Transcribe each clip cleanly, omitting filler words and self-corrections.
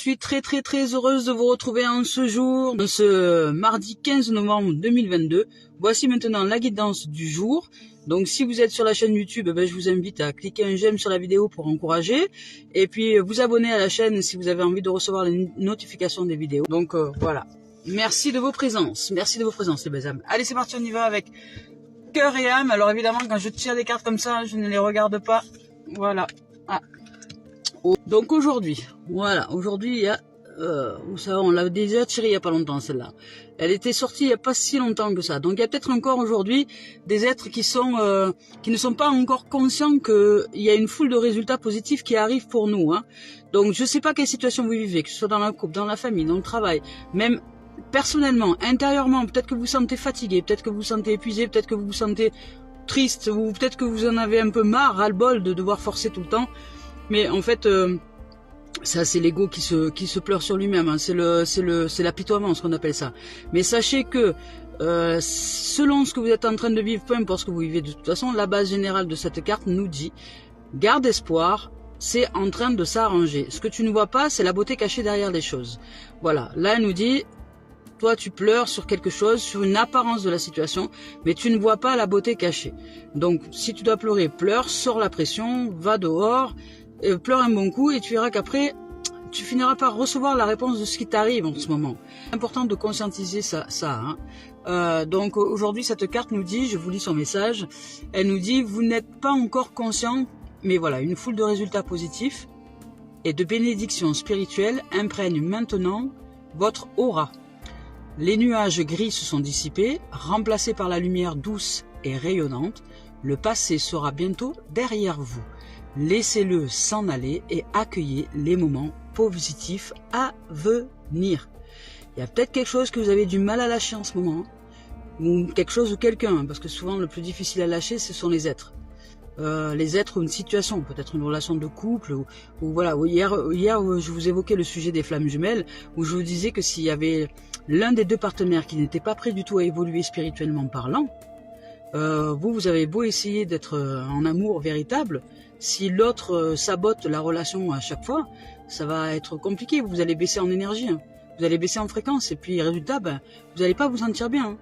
suis très heureuse de vous retrouver en ce jour, ce mardi 15 novembre 2022. Voici maintenant la guidance du jour. Donc si vous êtes sur la chaîne YouTube, je vous invite à cliquer un j'aime sur la vidéo pour encourager. Et puis vous abonner à la chaîne si vous avez envie de recevoir les notifications des vidéos. Donc voilà. Merci de vos présences. Merci de vos présences les belles âmes. Allez, c'est parti, on y va avec cœur et âme. Alors évidemment, quand je tire des cartes comme ça, je ne les regarde pas. Voilà. Ah. Donc aujourd'hui, voilà, aujourd'hui il y a, vous savez, on l'a déjà tiré il y a pas longtemps celle-là. Elle était sortie il y a pas si longtemps que ça. Donc il y a peut-être encore aujourd'hui des êtres qui ne sont pas encore conscients qu'il y a une foule de résultats positifs qui arrivent pour nous. Hein. Donc je sais pas quelle situation vous vivez, que ce soit dans la couple, dans la famille, dans le travail, même personnellement, intérieurement, peut-être que vous vous sentez fatigué, peut-être que vous vous sentez épuisé, peut-être que vous vous sentez triste, ou peut-être que vous en avez un peu marre, ras-le-bol de devoir forcer tout le temps. Mais en fait, ça c'est l'ego qui se pleure sur lui-même. Hein. C'est l'apitoiement, ce qu'on appelle ça. Mais sachez que selon ce que vous êtes en train de vivre, peu importe ce que vous vivez, de toute façon, la base générale de cette carte nous dit garde espoir. C'est en train de s'arranger. Ce que tu ne vois pas, c'est la beauté cachée derrière les choses. Voilà. Là, elle nous dit toi, tu pleures sur quelque chose, sur une apparence de la situation, mais tu ne vois pas la beauté cachée. Donc, si tu dois pleurer, pleure, sors la pression, va dehors. Pleure un bon coup et tu verras qu'après tu finiras par recevoir la réponse de ce qui t'arrive en ce moment. C'est important de conscientiser ça. Hein. Donc aujourd'hui cette carte nous dit, je vous lis son message, elle nous dit vous n'êtes pas encore conscient, mais voilà, une foule de résultats positifs et de bénédictions spirituelles imprègnent maintenant votre aura. Les nuages gris se sont dissipés, remplacés par la lumière douce et rayonnante. Le passé sera bientôt derrière vous. Laissez-le s'en aller et accueillez les moments positifs à venir. Il y a peut-être quelque chose que vous avez du mal à lâcher en ce moment, hein, ou quelque chose ou quelqu'un, parce que souvent le plus difficile à lâcher, ce sont les êtres. Les êtres ou une situation, peut-être une relation de couple, ou voilà. Hier, je vous évoquais le sujet des flammes jumelles, où je vous disais que s'il y avait l'un des deux partenaires qui n'était pas prêt du tout à évoluer spirituellement parlant, vous avez beau essayer d'être en amour véritable, si l'autre sabote la relation à chaque fois, ça va être compliqué, vous allez baisser en énergie, hein. Vous allez baisser en fréquence, et puis résultat, vous n'allez pas vous sentir bien. Hein.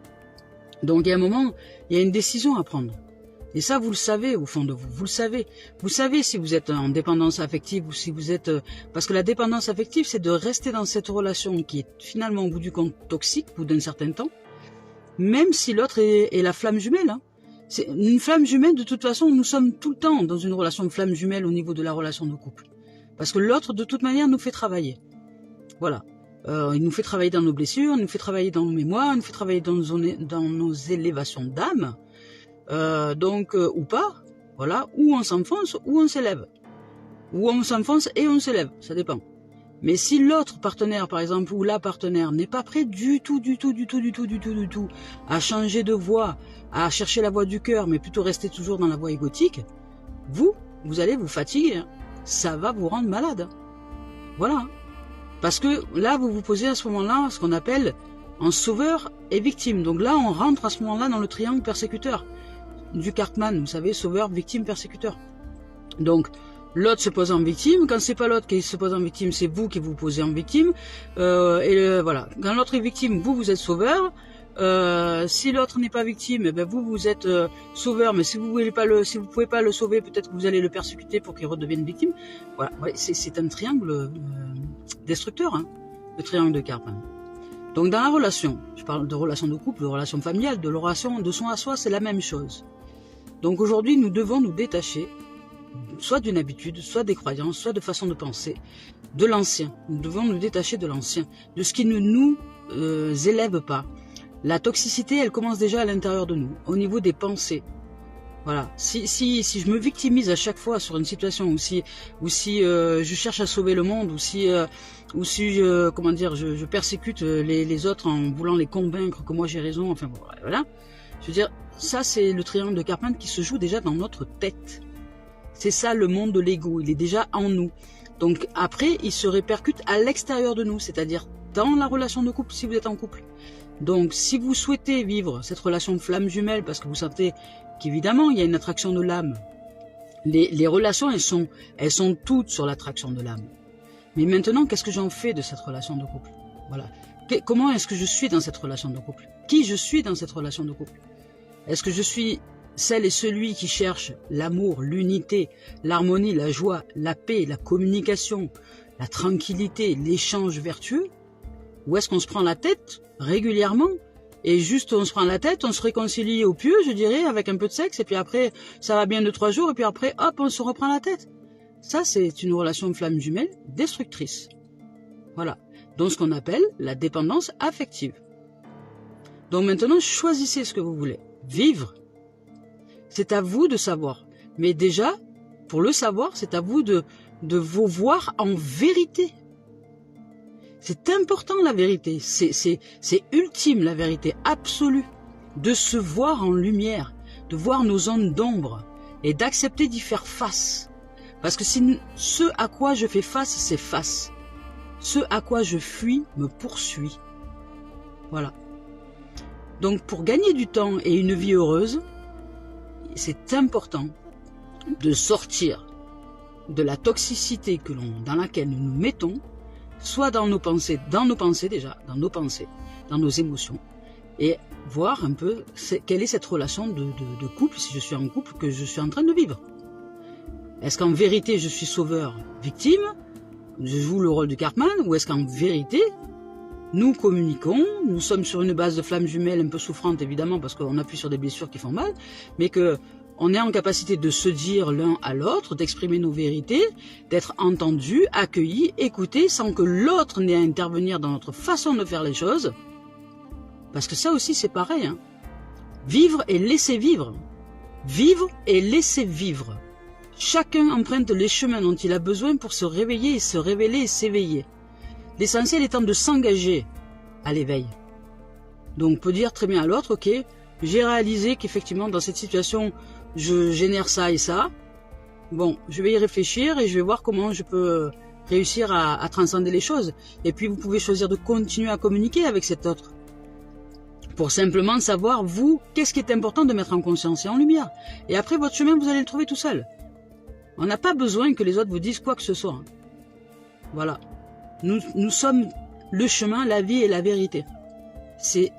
Donc il y a un moment, il y a une décision à prendre. Et ça, vous le savez au fond de vous, vous le savez. Vous savez si vous êtes en dépendance affective ou si vous êtes... Parce que la dépendance affective, c'est de rester dans cette relation qui est finalement au bout du compte toxique, au bout d'un certain temps, même si l'autre est la flamme jumelle. Hein. C'est une flamme jumelle, de toute façon, nous sommes tout le temps dans une relation de flamme jumelle au niveau de la relation de couple. Parce que l'autre, de toute manière, nous fait travailler. Voilà. Il nous fait travailler dans nos blessures, il nous fait travailler dans nos mémoires, il nous fait travailler dans nos élévations d'âme. Ou pas. Voilà. Ou on s'enfonce, ou on s'élève. Ou on s'enfonce et on s'élève. Ça dépend. Mais si l'autre partenaire, par exemple, ou la partenaire n'est pas prêt du tout, à changer de voie, à chercher la voie du cœur, mais plutôt rester toujours dans la voie égotique, vous allez vous fatiguer. Hein. Ça va vous rendre malade. Voilà. Parce que là, vous vous posez à ce moment-là ce qu'on appelle en sauveur et victime. Donc là, on rentre à ce moment-là dans le triangle persécuteur du Cartman. Vous savez, sauveur, victime, persécuteur. Donc, l'autre se pose en victime. Quand c'est pas l'autre qui se pose en victime, c'est vous qui vous posez en victime. Voilà. Quand l'autre est victime, vous êtes sauveur. Si l'autre n'est pas victime, vous êtes sauveur. Mais si vous pouvez pas le sauver, peut-être que vous allez le persécuter pour qu'il redevienne victime. Voilà. Ouais, c'est un triangle destructeur, hein, le triangle de Cartman. Donc dans la relation, je parle de relation de couple, de relation familiale, de relation de soi à soi, c'est la même chose. Donc aujourd'hui, nous devons nous détacher soit d'une habitude, soit des croyances, soit de façon de penser, de l'ancien. Nous devons nous détacher de l'ancien, de ce qui ne nous élève pas. La toxicité, elle commence déjà à l'intérieur de nous, au niveau des pensées. Voilà. Si je me victimise à chaque fois sur une situation, ou si je cherche à sauver le monde, ou si je persécute les autres en voulant les convaincre que moi j'ai raison, enfin voilà. Je veux dire, ça c'est le triangle de Cartman qui se joue déjà dans notre tête. C'est ça le monde de l'ego, il est déjà en nous. Donc après, il se répercute à l'extérieur de nous, c'est-à-dire dans la relation de couple si vous êtes en couple. Donc si vous souhaitez vivre cette relation de flamme jumelle parce que vous sentez qu'évidemment il y a une attraction de l'âme, les relations elles sont toutes sur l'attraction de l'âme. Mais maintenant, qu'est-ce que j'en fais de cette relation de couple? Voilà. Comment est-ce que je suis dans cette relation de couple? Qui je suis dans cette relation de couple? Est-ce que je suis celle et celui qui cherche l'amour, l'unité, l'harmonie, la joie, la paix, la communication, la tranquillité, l'échange vertueux? Ou est-ce qu'on se prend la tête régulièrement et juste on se prend la tête, on se réconcilie au pieu, je dirais, avec un peu de sexe, et puis après ça va bien 2-3 jours, et puis après hop, on se reprend la tête? Ça, c'est une relation flamme jumelle destructrice. Voilà. Donc ce qu'on appelle la dépendance affective. Donc maintenant, choisissez ce que vous voulez. Vivre, c'est à vous de savoir. Mais déjà, pour le savoir, c'est à vous de vous voir en vérité. C'est important la vérité, c'est ultime la vérité absolue. De se voir en lumière, de voir nos zones d'ombre et d'accepter d'y faire face. Parce que ce à quoi je fais face, c'est face. Ce à quoi je fuis me poursuit. Voilà. Donc pour gagner du temps et une vie heureuse, c'est important de sortir de la toxicité dans laquelle nous nous mettons, soit dans nos pensées déjà, dans nos émotions, et voir un peu quelle est cette relation de couple, si je suis en couple, que je suis en train de vivre. Est-ce qu'en vérité je suis sauveur, victime, je joue le rôle de Cartman, ou est-ce qu'en vérité nous communiquons, nous sommes sur une base de flamme jumelle un peu souffrante évidemment parce qu'on appuie sur des blessures qui font mal, mais que on est en capacité de se dire l'un à l'autre, d'exprimer nos vérités, d'être entendus, accueillis, écoutés, sans que l'autre n'ait à intervenir dans notre façon de faire les choses. Parce que ça aussi c'est pareil. Hein. Vivre et laisser vivre. Vivre et laisser vivre. Chacun emprunte les chemins dont il a besoin pour se réveiller et se révéler et s'éveiller. L'essentiel étant de s'engager à l'éveil. Donc on peut dire très bien à l'autre, ok, j'ai réalisé qu'effectivement dans cette situation, je génère ça et ça. Bon, je vais y réfléchir et je vais voir comment je peux réussir à transcender les choses. Et puis vous pouvez choisir de continuer à communiquer avec cet autre. Pour simplement savoir, vous, qu'est-ce qui est important de mettre en conscience et en lumière. Et après, votre chemin, vous allez le trouver tout seul. On n'a pas besoin que les autres vous disent quoi que ce soit. Voilà. Nous sommes le chemin, la vie et la vérité.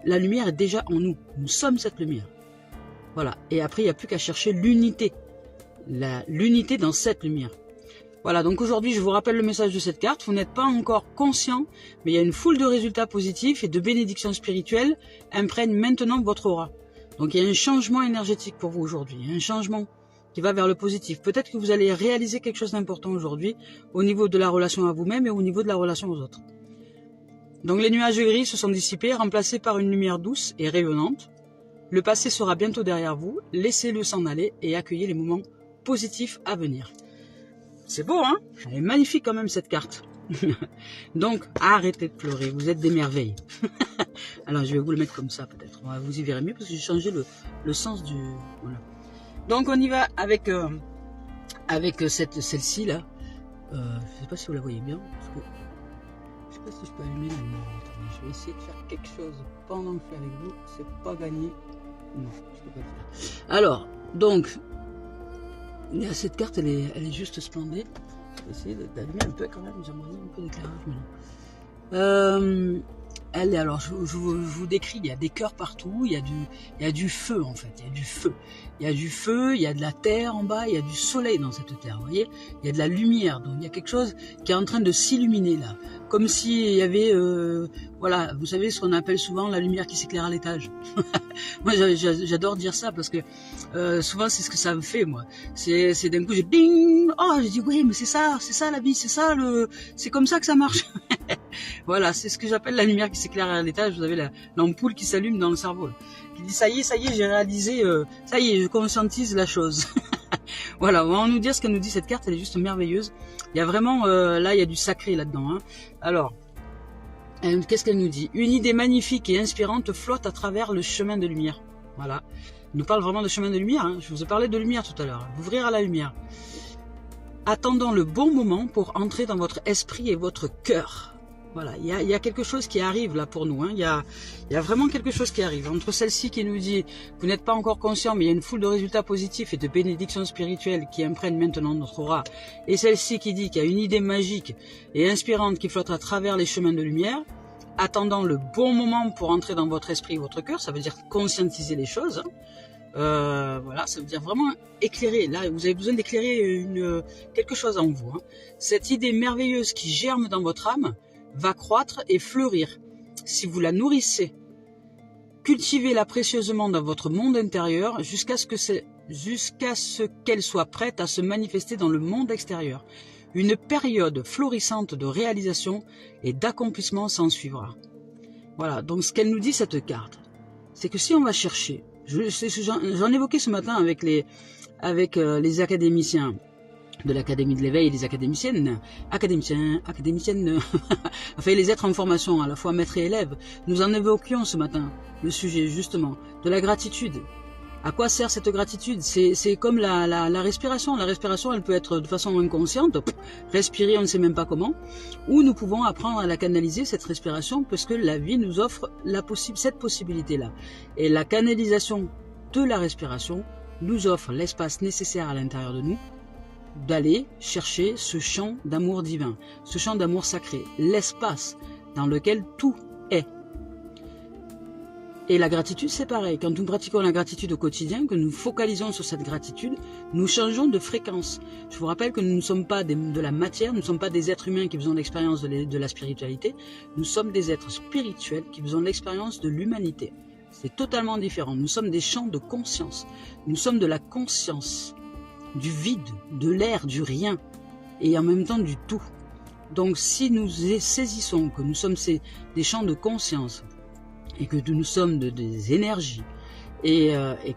La lumière est déjà en nous. Nous sommes cette lumière. Voilà. Et après, il n'y a plus qu'à chercher l'unité. L'unité dans cette lumière. Voilà. Donc aujourd'hui, je vous rappelle le message de cette carte. Vous n'êtes pas encore conscient, mais il y a une foule de résultats positifs et de bénédictions spirituelles imprègnent maintenant votre aura. Donc il y a un changement énergétique pour vous aujourd'hui. Un changement qui va vers le positif. Peut-être que vous allez réaliser quelque chose d'important aujourd'hui au niveau de la relation à vous-même et au niveau de la relation aux autres. Donc les nuages gris se sont dissipés, remplacés par une lumière douce et rayonnante. Le passé sera bientôt derrière vous, laissez-le s'en aller et accueillez les moments positifs à venir. C'est beau, hein? Elle est magnifique quand même cette carte. Donc arrêtez de pleurer, vous êtes des merveilles. Alors je vais vous le mettre comme ça peut-être, vous y verrez mieux parce que j'ai changé le sens du... Voilà. Donc on y va avec celle-ci là. Je sais pas si vous la voyez bien. Parce que je sais pas si je peux allumer la lumière. Attendez, je vais essayer de faire quelque chose pendant que je suis avec vous. C'est pas gagné. Non, je peux pas le faire. Alors, donc, cette carte, elle est juste splendide. Je vais essayer d'allumer un peu quand même. J'aimerais un peu d'éclairage. Alors, je vous décris, il y a des cœurs partout, il y a du feu en fait, il y a du feu. Il y a du feu, il y a de la terre en bas, il y a du soleil dans cette terre, vous voyez. Il y a de la lumière, donc il y a quelque chose qui est en train de s'illuminer là. Comme s'il y avait, voilà, vous savez ce qu'on appelle souvent la lumière qui s'éclaire à l'étage. Moi j'adore dire ça parce que souvent c'est ce que ça me fait moi. C'est d'un coup j'ai bing, oh je dis oui mais c'est ça la vie, c'est comme ça que ça marche. Voilà, c'est ce que j'appelle la lumière qui s'éclaire à l'étage. Vous avez l'ampoule qui s'allume dans le cerveau, qui dit ça y est, j'ai réalisé, ça y est, je conscientise la chose. Voilà, on va nous dire ce qu'elle nous dit cette carte, elle est juste merveilleuse. Il y a vraiment, là il y a du sacré là-dedans. Hein. Alors, qu'est-ce qu'elle nous dit? Une idée magnifique et inspirante flotte à travers le chemin de lumière. Voilà, elle nous parle vraiment de chemin de lumière. Hein. Je vous ai parlé de lumière tout à l'heure, d'ouvrir à la lumière. Attendons le bon moment pour entrer dans votre esprit et votre cœur. Voilà, il y a quelque chose qui arrive là pour nous. Hein. Il y a vraiment quelque chose qui arrive. Entre celle-ci qui nous dit « Vous n'êtes pas encore conscient, mais il y a une foule de résultats positifs et de bénédictions spirituelles qui imprègnent maintenant notre aura. » Et celle-ci qui dit qu'il y a une idée magique et inspirante qui flotte à travers les chemins de lumière, attendant le bon moment pour entrer dans votre esprit et votre cœur. Ça veut dire conscientiser les choses. Hein. Voilà, ça veut dire vraiment éclairer. Là, vous avez besoin d'éclairer quelque chose en vous. Hein. Cette idée merveilleuse qui germe dans votre âme va croître et fleurir si vous la nourrissez. Cultivez-la précieusement dans votre monde intérieur jusqu'à ce qu'elle soit prête à se manifester dans le monde extérieur. Une période florissante de réalisation et d'accomplissement s'en suivra. Voilà, donc ce qu'elle nous dit cette carte, c'est que si on va chercher, j'en évoquais ce matin avec les académiciens de l'Académie de l'éveil et des académiciennes, enfin les êtres en formation, à la fois maître et élève, nous en évoquions ce matin le sujet justement de la gratitude. À quoi sert cette gratitude? C'est comme la respiration. La respiration, elle peut être de façon inconsciente, respirer on ne sait même pas comment, ou nous pouvons apprendre à la canaliser, cette respiration, parce que la vie nous offre cette possibilité-là. Et la canalisation de la respiration nous offre l'espace nécessaire à l'intérieur de nous d'aller chercher ce champ d'amour divin, ce champ d'amour sacré, l'espace dans lequel tout est. Et la gratitude, c'est pareil. Quand nous pratiquons la gratitude au quotidien, que nous focalisons sur cette gratitude, nous changeons de fréquence. Je vous rappelle que nous ne sommes pas de la matière, nous ne sommes pas des êtres humains qui faisons l'expérience de la spiritualité, nous sommes des êtres spirituels qui faisons l'expérience de l'humanité. C'est totalement différent. Nous sommes des champs de conscience. Nous sommes de la conscience, du vide, de l'air, du rien, et en même temps du tout. Donc si nous saisissons que nous sommes des champs de conscience, et que nous sommes des énergies, et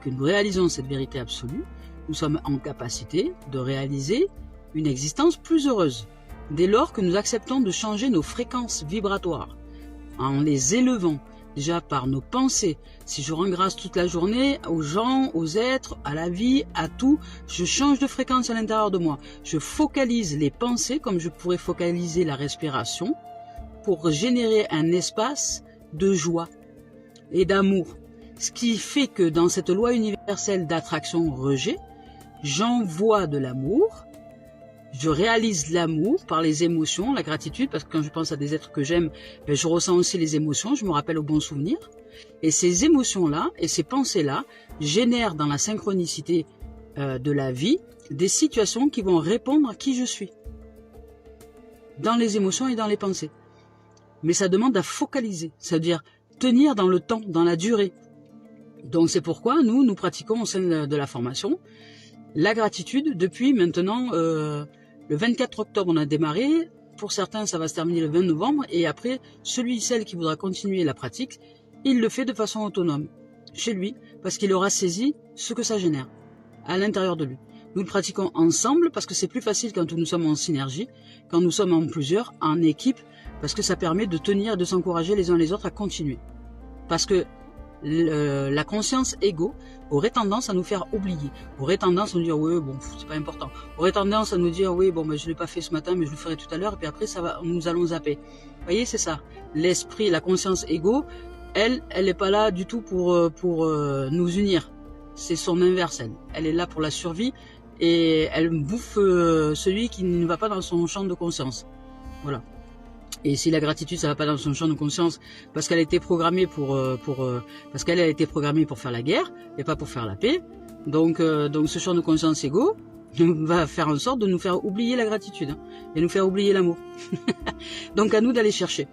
que nous réalisons cette vérité absolue, nous sommes en capacité de réaliser une existence plus heureuse, dès lors que nous acceptons de changer nos fréquences vibratoires, en les élevant, déjà par nos pensées. Si je rends grâce toute la journée aux gens, aux êtres, à la vie, à tout, je change de fréquence à l'intérieur de moi. Je focalise les pensées comme je pourrais focaliser la respiration pour générer un espace de joie et d'amour. Ce qui fait que dans cette loi universelle d'attraction-rejet, j'envoie de l'amour, je réalise l'amour par les émotions, la gratitude, parce que quand je pense à des êtres que j'aime, ben je ressens aussi les émotions, je me rappelle aux bons souvenirs. Et ces émotions-là et ces pensées-là génèrent dans la synchronicité de la vie des situations qui vont répondre à qui je suis. Dans les émotions et dans les pensées. Mais ça demande à focaliser, c'est-à-dire tenir dans le temps, dans la durée. Donc c'est pourquoi nous pratiquons au sein de la formation la gratitude depuis maintenant le 24 octobre on a démarré, pour certains ça va se terminer le 20 novembre et après celle qui voudra continuer la pratique, il le fait de façon autonome, chez lui, parce qu'il aura saisi ce que ça génère à l'intérieur de lui. Nous le pratiquons ensemble parce que c'est plus facile quand nous sommes en synergie, quand nous sommes en plusieurs, en équipe, parce que ça permet de tenir et de s'encourager les uns les autres à continuer. Parce que la conscience égo aurait tendance à nous faire oublier, aurait tendance à nous dire oui bon c'est pas important, aurait tendance à nous dire oui bon mais je l'ai pas fait ce matin mais je le ferai tout à l'heure et puis après ça va, nous allons zapper. Vous voyez, c'est ça. L'esprit, la conscience égo, elle est pas là du tout pour nous unir. C'est son inverse, elle est là pour la survie et elle bouffe celui qui ne va pas dans son champ de conscience. Voilà. Et si la gratitude ça va pas dans son champ de conscience parce qu'elle a été programmée parce qu'elle a été programmée pour faire la guerre et pas pour faire la paix, donc ce champ de conscience égo va faire en sorte de nous faire oublier la gratitude et nous faire oublier l'amour. Donc à nous d'aller chercher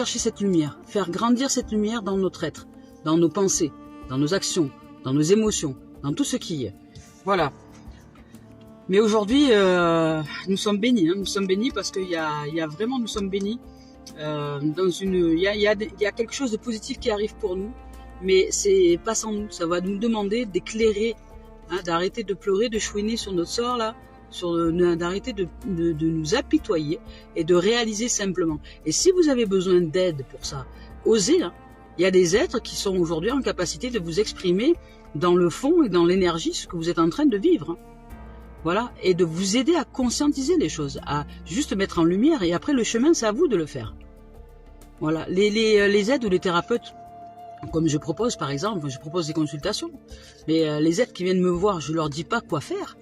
cette lumière, faire grandir cette lumière dans notre être, dans nos pensées, dans nos actions, dans nos émotions, dans tout ce qui est. Voilà. Mais aujourd'hui, nous sommes bénis. Nous sommes bénis parce qu'il y a vraiment, nous sommes bénis. Il y a quelque chose de positif qui arrive pour nous, mais c'est pas sans nous. Ça va nous demander d'éclairer, d'arrêter de pleurer, de chouiner sur notre sort là, d'arrêter de nous apitoyer et de réaliser simplement. Et si vous avez besoin d'aide pour ça, osez. Il y a des êtres qui sont aujourd'hui en capacité de vous exprimer dans le fond et dans l'énergie ce que vous êtes en train de vivre. Voilà, et de vous aider à conscientiser les choses, à juste mettre en lumière, et après le chemin, c'est à vous de le faire. Voilà, les aides ou les thérapeutes, comme je propose par exemple, je propose des consultations, mais les aides qui viennent me voir, je leur dis pas quoi faire.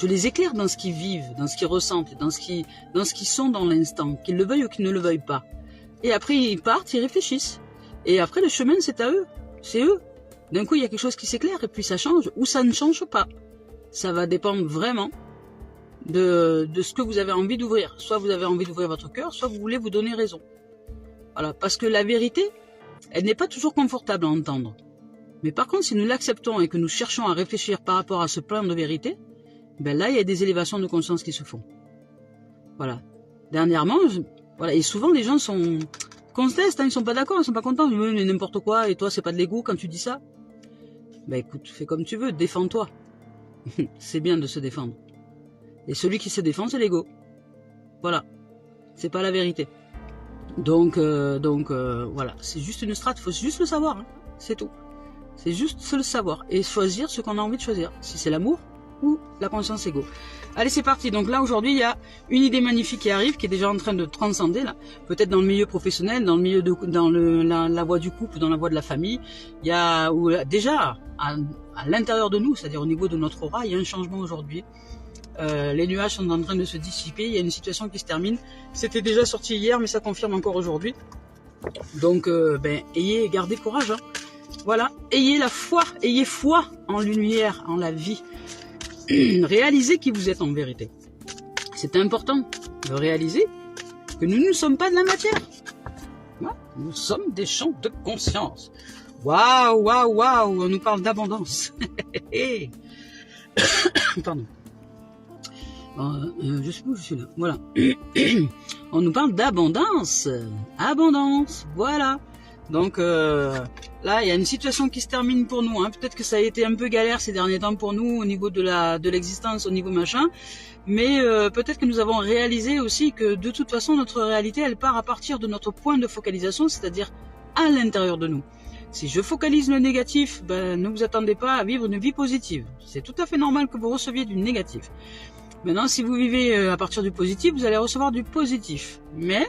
Je les éclaire dans ce qu'ils vivent, dans ce qu'ils ressentent, dans ce qu'ils sont dans l'instant, qu'ils le veuillent ou qu'ils ne le veuillent pas. Et après ils partent, ils réfléchissent. Et après le chemin c'est à eux, c'est eux. D'un coup il y a quelque chose qui s'éclaire et puis ça change ou ça ne change pas. Ça va dépendre vraiment de ce que vous avez envie d'ouvrir. Soit vous avez envie d'ouvrir votre cœur, soit vous voulez vous donner raison. Voilà, parce que la vérité, elle n'est pas toujours confortable à entendre. Mais par contre, si nous l'acceptons et que nous cherchons à réfléchir par rapport à ce plan de vérité, ben là, il y a des élévations de conscience qui se font. Voilà. Dernièrement, voilà, et souvent les gens contestent, hein, ils sont pas d'accord, ils sont pas contents, mais n'importe quoi, et toi, c'est pas de l'ego quand tu dis ça. Ben écoute, fais comme tu veux, défends-toi. C'est bien de se défendre. Et celui qui se défend, c'est l'ego. Voilà. C'est pas la vérité. Donc voilà, c'est juste une strate, il faut juste le savoir, hein. C'est tout. C'est juste le savoir et choisir ce qu'on a envie de choisir. Si c'est l'amour ou la conscience égo. Allez, c'est parti. Donc là, aujourd'hui, il y a une idée magnifique qui arrive, qui est déjà en train de transcender, là. Peut-être dans le milieu professionnel, dans le milieu la voie du couple, dans la voie de la famille. Il y a, déjà, à l'intérieur de nous, c'est-à-dire au niveau de notre aura, il y a un changement aujourd'hui. Les nuages sont en train de se dissiper, il y a une situation qui se termine. C'était déjà sorti hier, mais ça confirme encore aujourd'hui. Donc, gardez courage, hein. Voilà, ayez la foi, ayez foi en lumière, en la vie. Réalisez qui vous êtes en vérité. C'est important de réaliser que nous ne sommes pas de la matière. Nous sommes des champs de conscience. Waouh, waouh, waouh, on nous parle d'abondance. Pardon. Je sais pas où je suis là. Voilà. On nous parle d'abondance. Abondance, voilà. Donc là, il y a une situation qui se termine pour nous, hein. Peut-être que ça a été un peu galère ces derniers temps pour nous au niveau de l'existence, au niveau machin. Mais peut-être que nous avons réalisé aussi que de toute façon, notre réalité, elle part à partir de notre point de focalisation, c'est-à-dire à l'intérieur de nous. Si je focalise le négatif, ne vous attendez pas à vivre une vie positive. C'est tout à fait normal que vous receviez du négatif. Maintenant, si vous vivez à partir du positif, vous allez recevoir du positif. Mais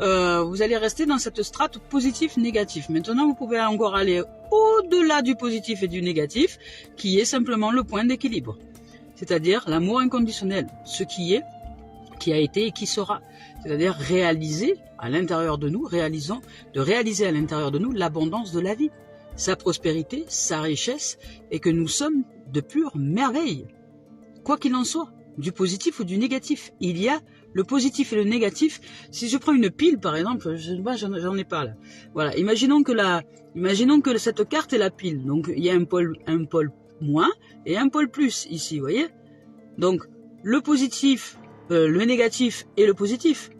vous allez rester dans cette strate positif-négatif. Maintenant, vous pouvez encore aller au-delà du positif et du négatif, qui est simplement le point d'équilibre. C'est-à-dire l'amour inconditionnel, ce qui est, qui a été et qui sera. C'est-à-dire réaliser à l'intérieur de nous, réaliser à l'intérieur de nous l'abondance de la vie, sa prospérité, sa richesse, et que nous sommes de pure merveille. Quoi qu'il en soit, du positif ou du négatif. Il y a le positif et le négatif. Si je prends une pile, par exemple, j'en ai pas là. Voilà. Imaginons que cette carte est la pile. Donc, il y a un pôle moins et un pôle plus ici, vous voyez? Donc, le positif, le négatif et le positif.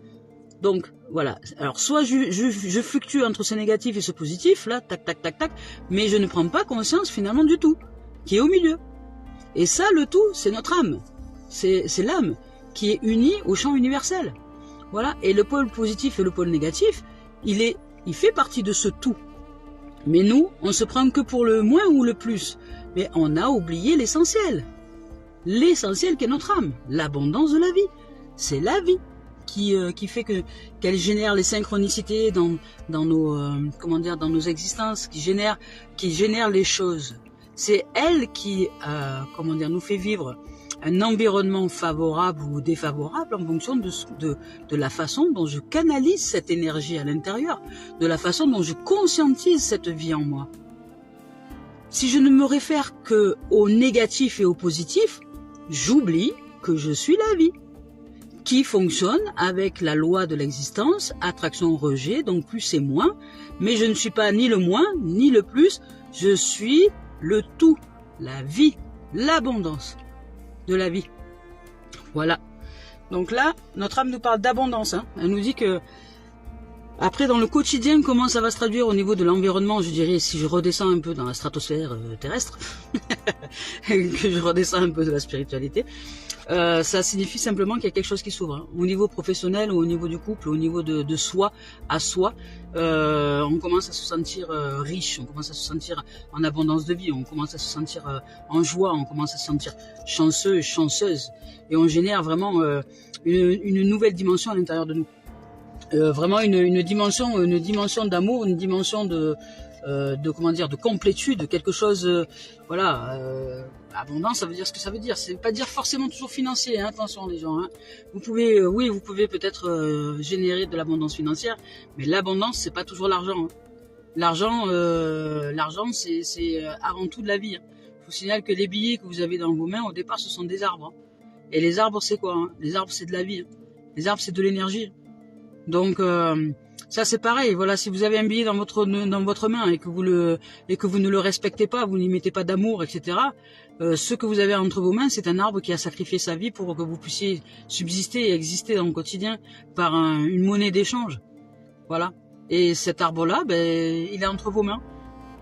Donc, voilà. Alors, soit je fluctue entre ce négatif et ce positif, là, tac, tac, tac, tac, mais je ne prends pas conscience finalement du tout, qui est au milieu. Et ça, le tout, c'est notre âme. C'est l'âme qui est unie au champ universel. Voilà. Et le pôle positif et le pôle négatif, il fait partie de ce tout. Mais nous, on se prend que pour le moins ou le plus. Mais on a oublié l'essentiel. L'essentiel qui est notre âme. L'abondance de la vie. C'est la vie qui fait qu'elle génère les synchronicités dans nos existences, qui génère les choses. C'est elle qui nous fait vivre un environnement favorable ou défavorable en fonction de la façon dont je canalise cette énergie à l'intérieur, de la façon dont je conscientise cette vie en moi. Si je ne me réfère que au négatif et au positif, j'oublie que je suis la vie, qui fonctionne avec la loi de l'existence, attraction-rejet, donc plus et moins, mais je ne suis pas ni le moins, ni le plus, je suis le tout, la vie, l'abondance de la vie. Voilà. Donc là, notre âme nous parle d'abondance, hein. Elle nous dit que après, dans le quotidien, comment ça va se traduire au niveau de l'environnement, je dirais, si je redescends un peu dans la stratosphère terrestre, que je redescends un peu de la spiritualité, ça signifie simplement qu'il y a quelque chose qui s'ouvre, hein. Au niveau professionnel, ou au niveau du couple, au niveau de soi à soi, on commence à se sentir riche, on commence à se sentir en abondance de vie, on commence à se sentir en joie, on commence à se sentir chanceux et chanceuse, et on génère vraiment une nouvelle dimension à l'intérieur de nous. vraiment une dimension d'amour, une dimension de comment dire, de complétude, quelque chose, voilà. Abondance, ça veut dire ce que ça veut dire. C'est pas dire forcément toujours financier, hein, attention les gens. Hein. Vous pouvez, oui, vous pouvez peut-être générer de l'abondance financière, mais l'abondance, c'est pas toujours l'argent. Hein. L'argent, c'est avant tout de la vie. Hein. Je vous signale que les billets que vous avez dans vos mains, au départ, ce sont des arbres. Hein. Et les arbres, c'est quoi, hein? Les arbres, c'est de la vie. Hein. Les arbres, c'est de l'énergie. Donc ça c'est pareil, voilà, si vous avez un billet dans votre main et que vous ne le respectez pas, vous n'y mettez pas d'amour, etc. Ce que vous avez entre vos mains, c'est un arbre qui a sacrifié sa vie pour que vous puissiez subsister et exister dans le quotidien par une monnaie d'échange. Voilà. Et cet arbre-là, ben, il est entre vos mains.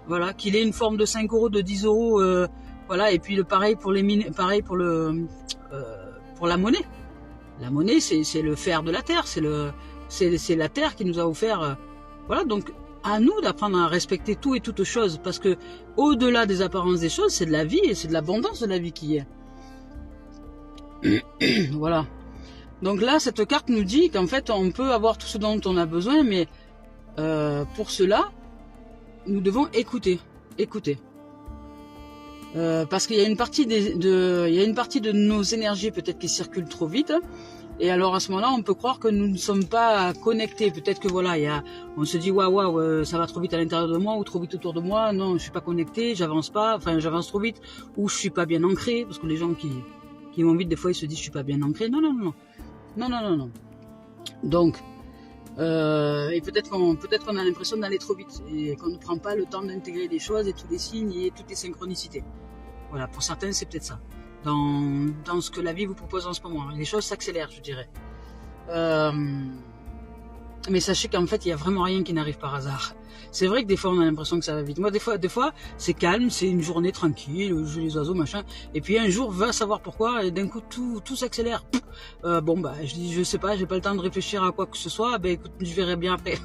Voilà, qu'il ait une forme de 5 euros, de 10 euros, voilà, et puis le pareil pour les mines, pareil pour la monnaie. La monnaie, c'est le fer de la terre, c'est la terre qui nous a offert, voilà, donc à nous d'apprendre à respecter tout et toutes choses, parce que au-delà des apparences des choses, c'est de la vie et c'est de l'abondance de la vie qui est. Voilà. Donc là, cette carte nous dit qu'en fait, on peut avoir tout ce dont on a besoin, mais pour cela, nous devons écouter. Parce qu'il y a une partie de nos énergies peut-être qui circulent trop vite. Et alors à ce moment-là, on peut croire que nous ne sommes pas connectés. Peut-être que voilà, on se dit waouh, ça va trop vite à l'intérieur de moi ou trop vite autour de moi. Non, je suis pas connecté, j'avance pas. Enfin, j'avance trop vite ou je suis pas bien ancré. Parce que les gens qui vont vite, des fois, ils se disent je suis pas bien ancré. Non. Donc, et peut-être qu'on a l'impression d'aller trop vite et qu'on ne prend pas le temps d'intégrer les choses et tous les signes et toutes les synchronicités. Voilà, pour certains, c'est peut-être ça. Dans ce que la vie vous propose en ce moment. Les choses s'accélèrent, je dirais. Mais sachez qu'en fait, il n'y a vraiment rien qui n'arrive par hasard. C'est vrai que des fois, on a l'impression que ça va vite. Moi, des fois, c'est calme, c'est une journée tranquille, je joue les oiseaux, machin. Et puis un jour, va savoir pourquoi, et d'un coup, tout s'accélère. Je sais pas, j'ai pas le temps de réfléchir à quoi que ce soit. Ben, écoute, je verrai bien après.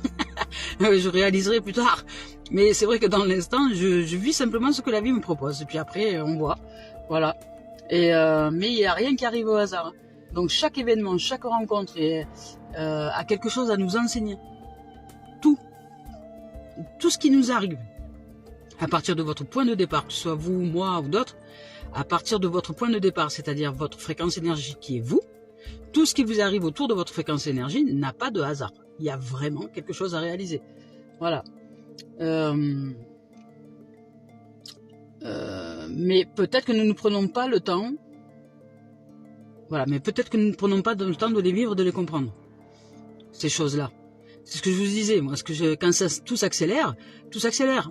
Je réaliserai plus tard. Mais c'est vrai que dans l'instant, je vis simplement ce que la vie me propose. Et puis après, on voit. Voilà. Mais il n'y a rien qui arrive au hasard. Donc chaque événement, chaque rencontre a quelque chose à nous enseigner. Tout ce qui nous arrive, à partir de votre point de départ, que ce soit vous, moi ou d'autres, à partir de votre point de départ, c'est-à-dire votre fréquence énergie qui est vous, tout ce qui vous arrive autour de votre fréquence énergie n'a pas de hasard. Il y a vraiment quelque chose à réaliser. Voilà. Mais peut-être que nous ne prenons pas le temps. Voilà, mais peut-être que nous ne prenons pas le temps de les vivre, de les comprendre. Ces choses-là. C'est ce que je vous disais, moi, quand tout s'accélère.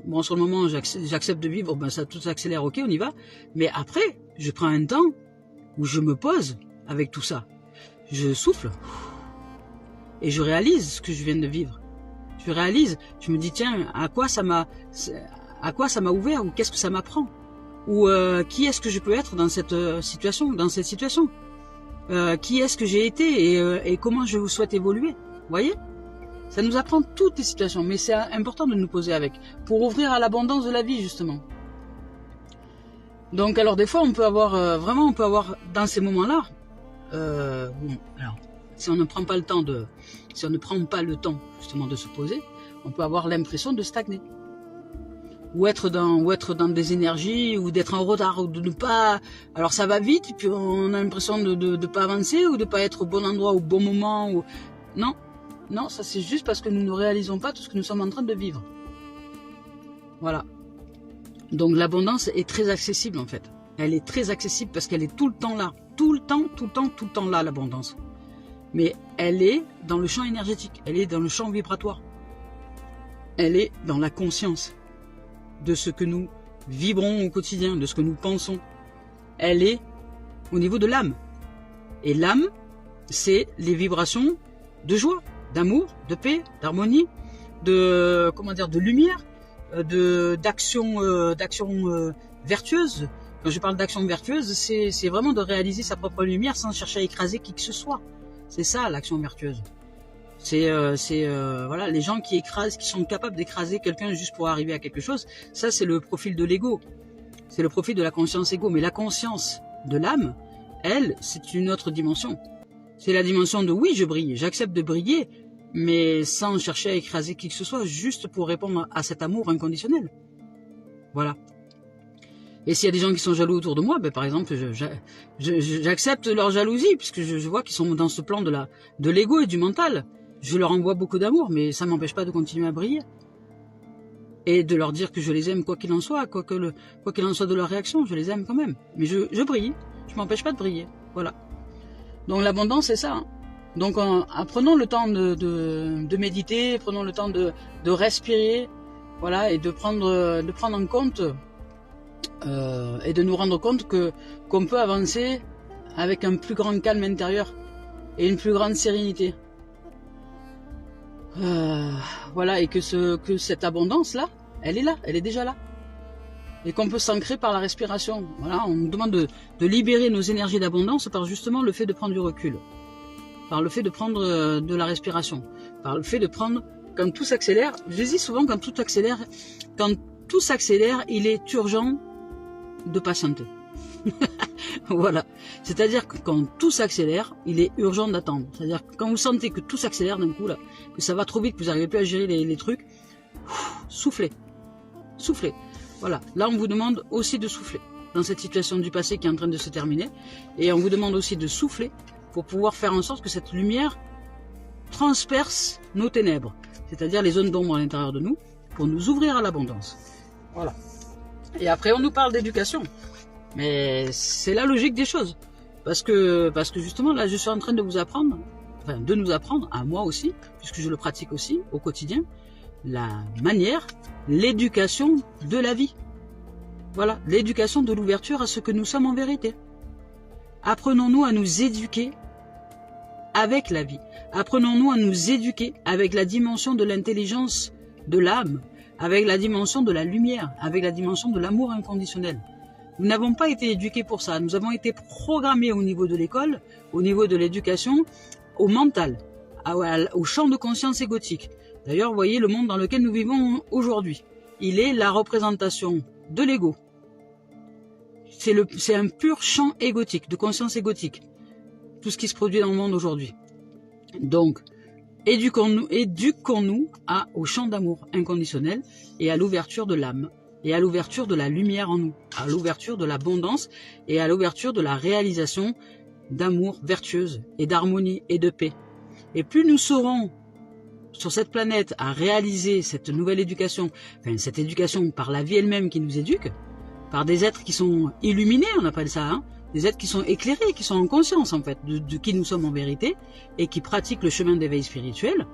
Bon, sur le moment, j'accepte de vivre, ben ça tout s'accélère, ok, on y va. Mais après, je prends un temps où je me pose avec tout ça. Je souffle et je réalise ce que je viens de vivre. Je me dis tiens, à quoi ça m'a ouvert ou qu'est-ce que ça m'apprend ou qui est-ce que je peux être dans cette situation, qui est-ce que j'ai été et comment je vous souhaite évoluer. Vous voyez? Ça nous apprend toutes les situations, mais c'est important de nous poser avec, pour ouvrir à l'abondance de la vie, justement. Donc, alors, des fois, on peut avoir, dans ces moments-là, alors, si on ne prend pas le temps, justement, de se poser, on peut avoir l'impression de stagner. Ou être dans des énergies, ou d'être en retard, ou de ne pas... Alors, ça va vite, et puis on a l'impression de ne pas avancer, ou de ne pas être au bon endroit, au bon moment, ou... Non, ça c'est juste parce que nous ne réalisons pas tout ce que nous sommes en train de vivre. Voilà. Donc l'abondance est très accessible en fait. Elle est très accessible parce qu'elle est tout le temps là. Tout le temps là, l'abondance. Mais elle est dans le champ énergétique. Elle est dans le champ vibratoire. Elle est dans la conscience de ce que nous vibrons au quotidien, de ce que nous pensons. Elle est au niveau de l'âme. Et l'âme, c'est les vibrations de joie, d'amour, de paix, d'harmonie, de lumière, d'action vertueuse. Quand je parle d'action vertueuse, c'est vraiment de réaliser sa propre lumière sans chercher à écraser qui que ce soit. C'est ça l'action vertueuse. C'est voilà, les gens qui sont capables d'écraser quelqu'un juste pour arriver à quelque chose. Ça, c'est le profil de l'ego. C'est le profil de la conscience égo. Mais la conscience de l'âme, elle, c'est une autre dimension. C'est la dimension de oui, je brille, j'accepte de briller, mais sans chercher à écraser qui que ce soit, juste pour répondre à cet amour inconditionnel. Voilà. Et s'il y a des gens qui sont jaloux autour de moi, ben par exemple, j'accepte leur jalousie, puisque je vois qu'ils sont dans ce plan de l'ego et du mental. Je leur envoie beaucoup d'amour, mais ça m'empêche pas de continuer à briller. Et de leur dire que je les aime quoi qu'il en soit, quoi qu'il en soit de leur réaction, je les aime quand même. Mais je brille, je m'empêche pas de briller. Voilà. Donc l'abondance, c'est ça. Hein. Donc prenons le temps de méditer, prenons le temps de respirer, voilà, et de prendre en compte et de nous rendre compte qu'on peut avancer avec un plus grand calme intérieur et une plus grande sérénité. Voilà, et que cette abondance-là, elle est déjà là. Et qu'on peut s'ancrer par la respiration. Voilà, on nous demande de libérer nos énergies d'abondance par justement le fait de prendre du recul. Par le fait de prendre de la respiration. Par le fait de prendre, quand tout s'accélère, je dis souvent quand tout s'accélère, il est urgent de patienter. Voilà. C'est-à-dire que quand tout s'accélère, il est urgent d'attendre. C'est-à-dire que quand vous sentez que tout s'accélère d'un coup, là, que ça va trop vite, que vous n'arrivez plus à gérer les trucs, soufflez. Soufflez. Voilà. Là, on vous demande aussi de souffler dans cette situation du passé qui est en train de se terminer. Et on vous demande aussi de souffler pour pouvoir faire en sorte que cette lumière transperce nos ténèbres. C'est-à-dire les zones d'ombre à l'intérieur de nous pour nous ouvrir à l'abondance. Voilà. Et après, on nous parle d'éducation. Mais c'est la logique des choses. Parce que justement, là, je suis en train de vous apprendre, enfin, de nous apprendre, à moi aussi, puisque je le pratique aussi au quotidien, la manière, l'éducation de la vie. Voilà, l'éducation de l'ouverture à ce que nous sommes en vérité. Apprenons-nous à nous éduquer avec la vie. Apprenons-nous à nous éduquer avec la dimension de l'intelligence de l'âme, avec la dimension de la lumière, avec la dimension de l'amour inconditionnel. Nous n'avons pas été éduqués pour ça. Nous avons été programmés au niveau de l'école, au niveau de l'éducation, au mental, au champ de conscience égotique. D'ailleurs, vous voyez le monde dans lequel nous vivons aujourd'hui. Il est la représentation de l'ego. C'est un pur champ égotique, de conscience égotique. Tout ce qui se produit dans le monde aujourd'hui. Donc, éduquons-nous au champ d'amour inconditionnel et à l'ouverture de l'âme. Et à l'ouverture de la lumière en nous, à l'ouverture de l'abondance et à l'ouverture de la réalisation d'amour vertueuse et d'harmonie et de paix. Et plus nous serons sur cette planète à réaliser cette nouvelle éducation, enfin cette éducation par la vie elle-même qui nous éduque, par des êtres qui sont illuminés, on appelle ça, hein, des êtres qui sont éclairés, qui sont en conscience en fait de qui nous sommes en vérité et qui pratiquent le chemin d'éveil spirituel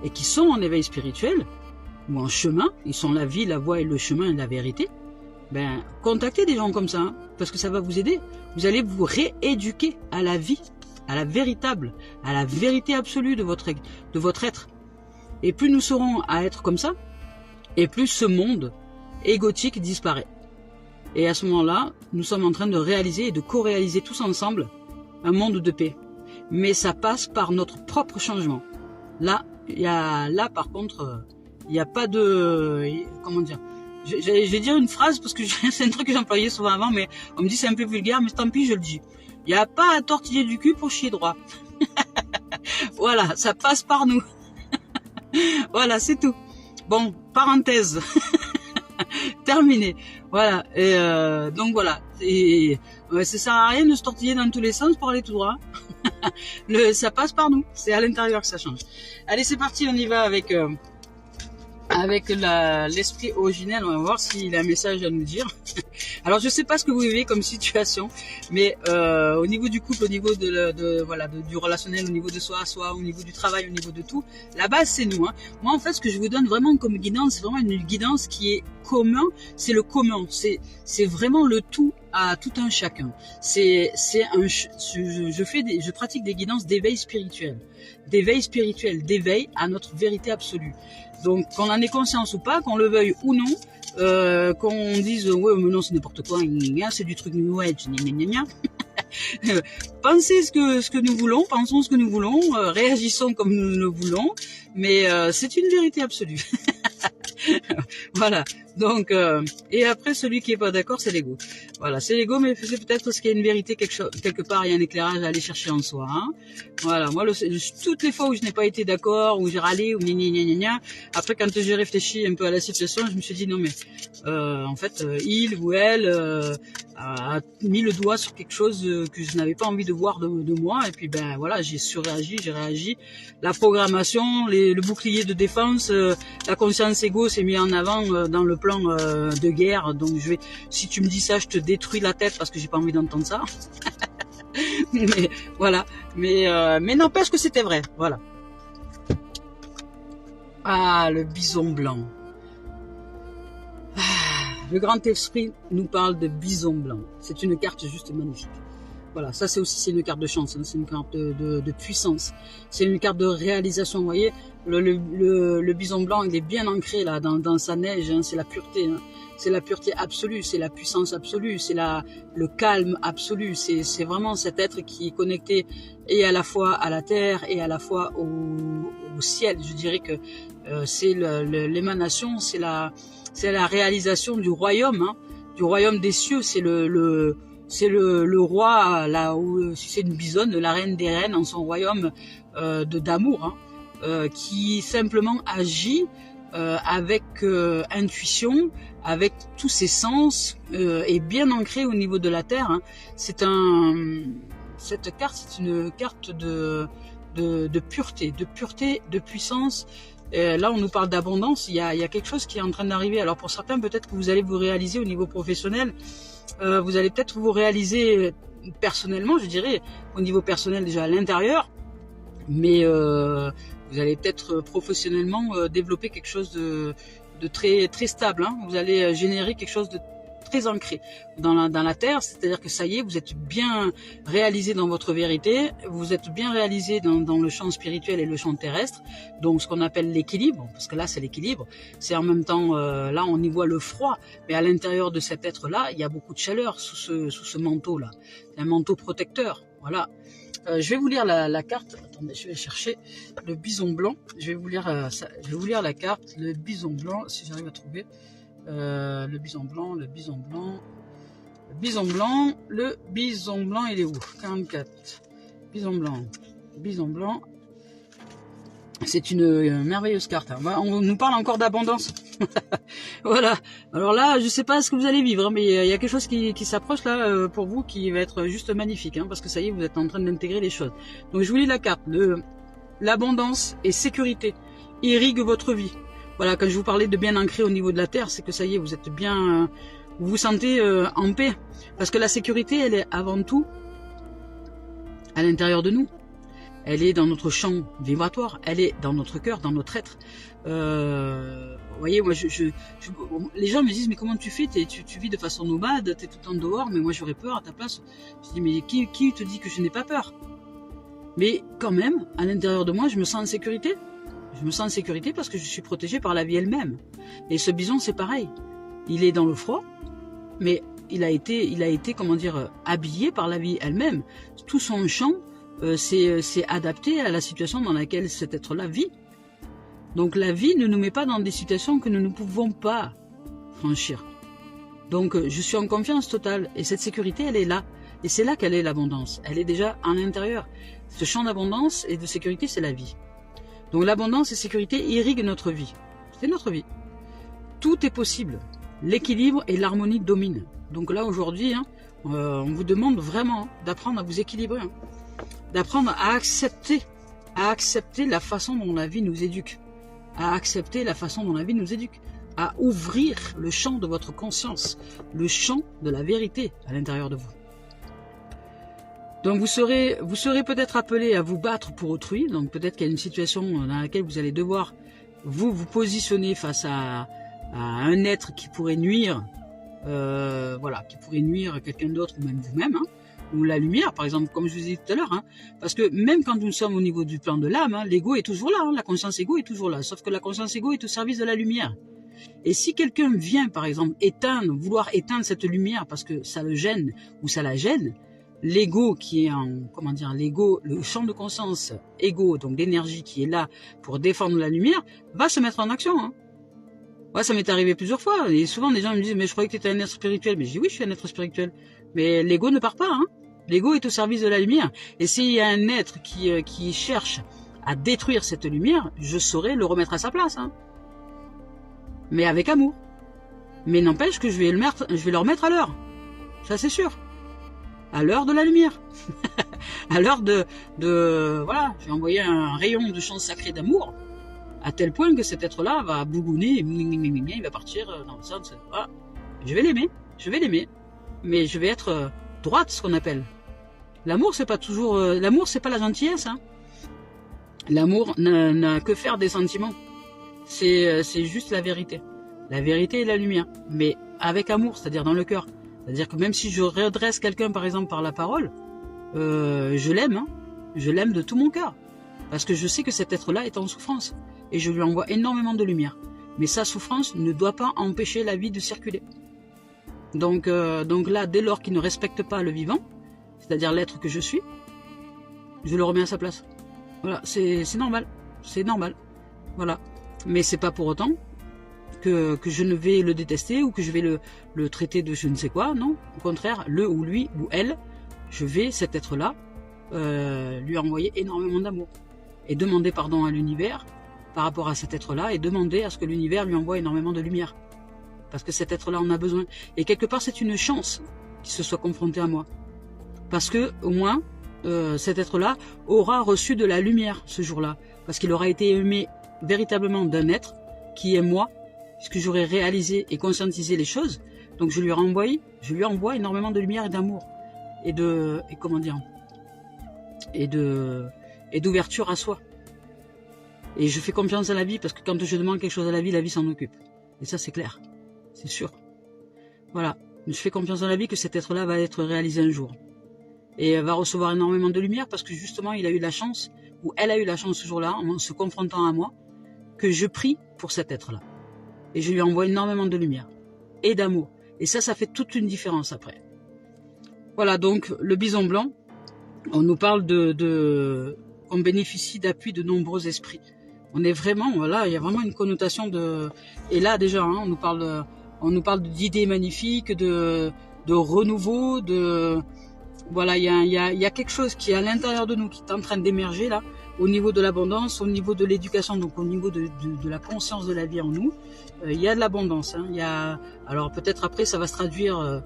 et qui sont en éveil spirituel, ou en chemin, ils sont la vie, la voie et le chemin et la vérité, ben, contactez des gens comme ça, hein, parce que ça va vous aider. Vous allez vous rééduquer à la vie, à la véritable, à la vérité absolue de votre être. Et plus nous serons à être comme ça, et plus ce monde égotique disparaît. Et à ce moment-là, nous sommes en train de réaliser et de co-réaliser tous ensemble un monde de paix. Mais ça passe par notre propre changement. Là, par contre, il n'y a pas de... Comment dire? Je vais dire une phrase parce que c'est un truc que j'employais souvent avant, mais on me dit c'est un peu vulgaire, mais tant pis, je le dis. Il n'y a pas à tortiller du cul pour chier droit. Voilà, ça passe par nous. Voilà, c'est tout. Bon, parenthèse. Terminé. Voilà. Et donc voilà. Et, ça sert à rien de se tortiller dans tous les sens pour aller tout droit. Ça passe par nous. C'est à l'intérieur que ça change. Allez, c'est parti, on y va avec l'esprit originel. On va voir s'il a un message à nous dire. Alors je sais pas ce que vous vivez comme situation, mais au niveau du couple, au niveau du relationnel, au niveau de soi à soi, au niveau du travail, au niveau de tout, la base c'est nous. Hein. Moi en fait ce que je vous donne vraiment comme guidance, c'est vraiment une guidance qui est commun, c'est le commun, c'est vraiment le tout à tout un chacun. Je pratique des guidances d'éveil spirituel, d'éveil à notre vérité absolue. Donc qu'on en ait conscience ou pas, qu'on le veuille ou non, qu'on dise ouais mais non c'est n'importe quoi, c'est du truc new age, pensez ce que nous voulons, pensons ce que nous voulons, réagissons comme nous le voulons, mais c'est une vérité absolue. Voilà, Donc, et après, celui qui est pas d'accord, c'est l'ego. Voilà, c'est l'ego, mais c'est peut-être parce qu'il y a une vérité quelque part, il y a un éclairage à aller chercher en soi. Hein. Voilà, moi, toutes les fois où je n'ai pas été d'accord, où j'ai râlé, ou gna, après, quand j'ai réfléchi un peu à la situation, je me suis dit non mais, en fait, il ou elle a mis le doigt sur quelque chose que je n'avais pas envie de voir de moi, et puis ben voilà, j'ai surréagi, j'ai réagi. La programmation, le bouclier de défense, la conscience égo s'est mis en avant dans le plan de guerre. Donc si tu me dis ça, je te détruis la tête parce que j'ai pas envie d'entendre ça. Mais voilà, mais n'empêche que c'était vrai. Voilà. Ah, le bison blanc. Le grand esprit nous parle de bison blanc. C'est une carte juste magnifique. Voilà, ça c'est une carte de chance, hein. C'est une carte de puissance. C'est une carte de réalisation, vous voyez. Le bison blanc, il est bien ancré là dans sa neige, hein. C'est la pureté, hein. C'est la pureté absolue, c'est la puissance absolue, c'est le calme absolu. C'est vraiment cet être qui est connecté et à la fois à la terre et à la fois au ciel. Je dirais que c'est l'émanation, c'est la réalisation du royaume, hein, du royaume des cieux. C'est le roi, là où, si c'est une bisonne, la reine des reines en son royaume d'amour, hein, qui simplement agit avec intuition, avec tous ses sens, et bien ancré au niveau de la terre. Hein. Cette carte, c'est une carte de pureté, de puissance. Là, on nous parle d'abondance. Il y a quelque chose qui est en train d'arriver. Alors pour certains, peut-être que vous allez vous réaliser au niveau professionnel. Vous allez peut-être vous réaliser personnellement, je dirais, au niveau personnel déjà à l'intérieur, mais vous allez peut-être professionnellement développer quelque chose de très très stable. Hein. Vous allez générer quelque chose de très ancré dans la terre, c'est-à-dire que ça y est, vous êtes bien réalisé dans votre vérité, vous êtes bien réalisé dans le champ spirituel et le champ terrestre, donc ce qu'on appelle l'équilibre, parce que là c'est l'équilibre, c'est en même temps, là on y voit le froid, mais à l'intérieur de cet être-là, il y a beaucoup de chaleur sous ce manteau-là, un manteau protecteur, voilà. Je vais vous lire la carte, attendez, je vais chercher le bison blanc, je vais vous lire la carte, le bison blanc, si j'arrive à trouver. Le bison blanc, le bison blanc, il est où? 44. Bison blanc. C'est une merveilleuse carte. Hein. On nous parle encore d'abondance. Voilà. Alors là, je sais pas ce que vous allez vivre, hein, mais il y a quelque chose qui s'approche là pour vous qui va être juste magnifique, hein, parce que ça y est, vous êtes en train d'intégrer les choses. Donc je vous lis la carte. L'abondance et sécurité irriguent votre vie. Voilà, quand je vous parlais de bien ancré au niveau de la terre, c'est que ça y est, vous êtes bien, vous vous sentez en paix. Parce que la sécurité, elle est avant tout à l'intérieur de nous. Elle est dans notre champ vibratoire, elle est dans notre cœur, dans notre être. Vous voyez, moi, les gens me disent, mais comment tu fais? Tu vis de façon nomade, tu es tout le temps dehors, mais moi j'aurais peur à ta place. Je dis, mais qui te dit que je n'ai pas peur? Mais quand même, à l'intérieur de moi, je me sens en sécurité. Je me sens en sécurité parce que je suis protégé par la vie elle-même. Et ce bison, c'est pareil. Il est dans le froid, mais il a été, comment dire, habillé par la vie elle-même. Tout son champ c'est adapté à la situation dans laquelle cet être-là vit. Donc la vie ne nous met pas dans des situations que nous ne pouvons pas franchir. Donc je suis en confiance totale et cette sécurité, elle est là. Et c'est là qu'elle est l'abondance. Elle est déjà en l'intérieur. Ce champ d'abondance et de sécurité, c'est la vie. Donc l'abondance et sécurité irriguent notre vie. C'est notre vie. Tout est possible. L'équilibre et l'harmonie dominent. Donc là aujourd'hui, hein, on vous demande vraiment d'apprendre à vous équilibrer. Hein. D'apprendre à accepter la façon dont la vie nous éduque. À accepter la façon dont la vie nous éduque. À ouvrir le champ de votre conscience. Le champ de la vérité à l'intérieur de vous. Donc vous serez peut-être appelé à vous battre pour autrui, donc peut-être qu'il y a une situation dans laquelle vous allez devoir vous positionner face à un être qui pourrait nuire, qui pourrait nuire à quelqu'un d'autre ou même vous-même, hein, ou la lumière par exemple, comme je vous ai dit tout à l'heure, hein, parce que même quand nous sommes au niveau du plan de l'âme, hein, l'ego est toujours là, hein, la conscience égo est toujours là, sauf que la conscience égo est au service de la lumière. Et si quelqu'un vient par exemple vouloir éteindre cette lumière parce que ça le gêne ou ça la gêne, l'ego qui est l'ego, le champ de conscience égo, donc d'énergie qui est là pour défendre la lumière, va se mettre en action. Hein. Ouais, ça m'est arrivé plusieurs fois. Et souvent, des gens me disent, mais je croyais que tu étais un être spirituel. Mais je dis, oui, je suis un être spirituel. Mais l'ego ne part pas, hein. L'ego est au service de la lumière. Et s'il y a un être qui cherche à détruire cette lumière, je saurais le remettre à sa place, hein. Mais avec amour. Mais n'empêche que je vais le remettre à l'heure. Ça, c'est sûr. À l'heure de la lumière. À l'heure voilà, je vais envoyer un rayon de chance sacrée d'amour, à tel point que cet être-là va bougouner, il va partir dans le sens, voilà. Je vais l'aimer, mais je vais être droite, ce qu'on appelle. L'amour, c'est pas toujours, l'amour, c'est pas la gentillesse, hein. L'amour n'a que faire des sentiments. C'est juste la vérité. La vérité et la lumière, mais avec amour, c'est-à-dire dans le cœur. C'est-à-dire que même si je redresse quelqu'un, par exemple, par la parole, je l'aime, hein. Je l'aime de tout mon cœur. Parce que je sais que cet être-là est en souffrance. Et je lui envoie énormément de lumière. Mais sa souffrance ne doit pas empêcher la vie de circuler. Donc là, dès lors qu'il ne respecte pas le vivant, c'est-à-dire l'être que je suis, je le remets à sa place. Voilà, c'est normal. C'est normal. Voilà. Mais c'est pas pour autant que je ne vais le détester ou que je vais le traiter de je ne sais quoi. Non. Au contraire, le ou lui ou elle, je vais, cet être-là, lui envoyer énormément d'amour. Et demander pardon à l'univers par rapport à cet être-là et demander à ce que l'univers lui envoie énormément de lumière. Parce que cet être-là en a besoin. Et quelque part, c'est une chance qu'il se soit confronté à moi. Parce que, au moins, cet être-là aura reçu de la lumière ce jour-là. Parce qu'il aura été aimé véritablement d'un être qui est moi, puisque j'aurais réalisé et conscientisé les choses. Donc je lui envoie énormément de lumière et d'amour. Et d'ouverture à soi. Et je fais confiance à la vie, parce que quand je demande quelque chose à la vie s'en occupe. Et ça, c'est clair. C'est sûr. Voilà. Je fais confiance à la vie que cet être-là va être réalisé un jour. Et va recevoir énormément de lumière, parce que justement, il a eu la chance, ou elle a eu la chance ce jour-là, en se confrontant à moi, que je prie pour cet être-là. Et je lui envoie énormément de lumière. Et d'amour. Et ça fait toute une différence après. Voilà, donc, le bison blanc, on nous parle on bénéficie d'appui de nombreux esprits. On est vraiment, voilà, il y a vraiment une connotation de, et là déjà, hein, on nous parle d'idées magnifiques, de renouveau, voilà, il y a quelque chose qui est à l'intérieur de nous, qui est en train d'émerger là, au niveau de l'abondance, au niveau de l'éducation, donc au niveau de la conscience de la vie en nous. Il y a de l'abondance, hein, alors peut-être après ça va se traduire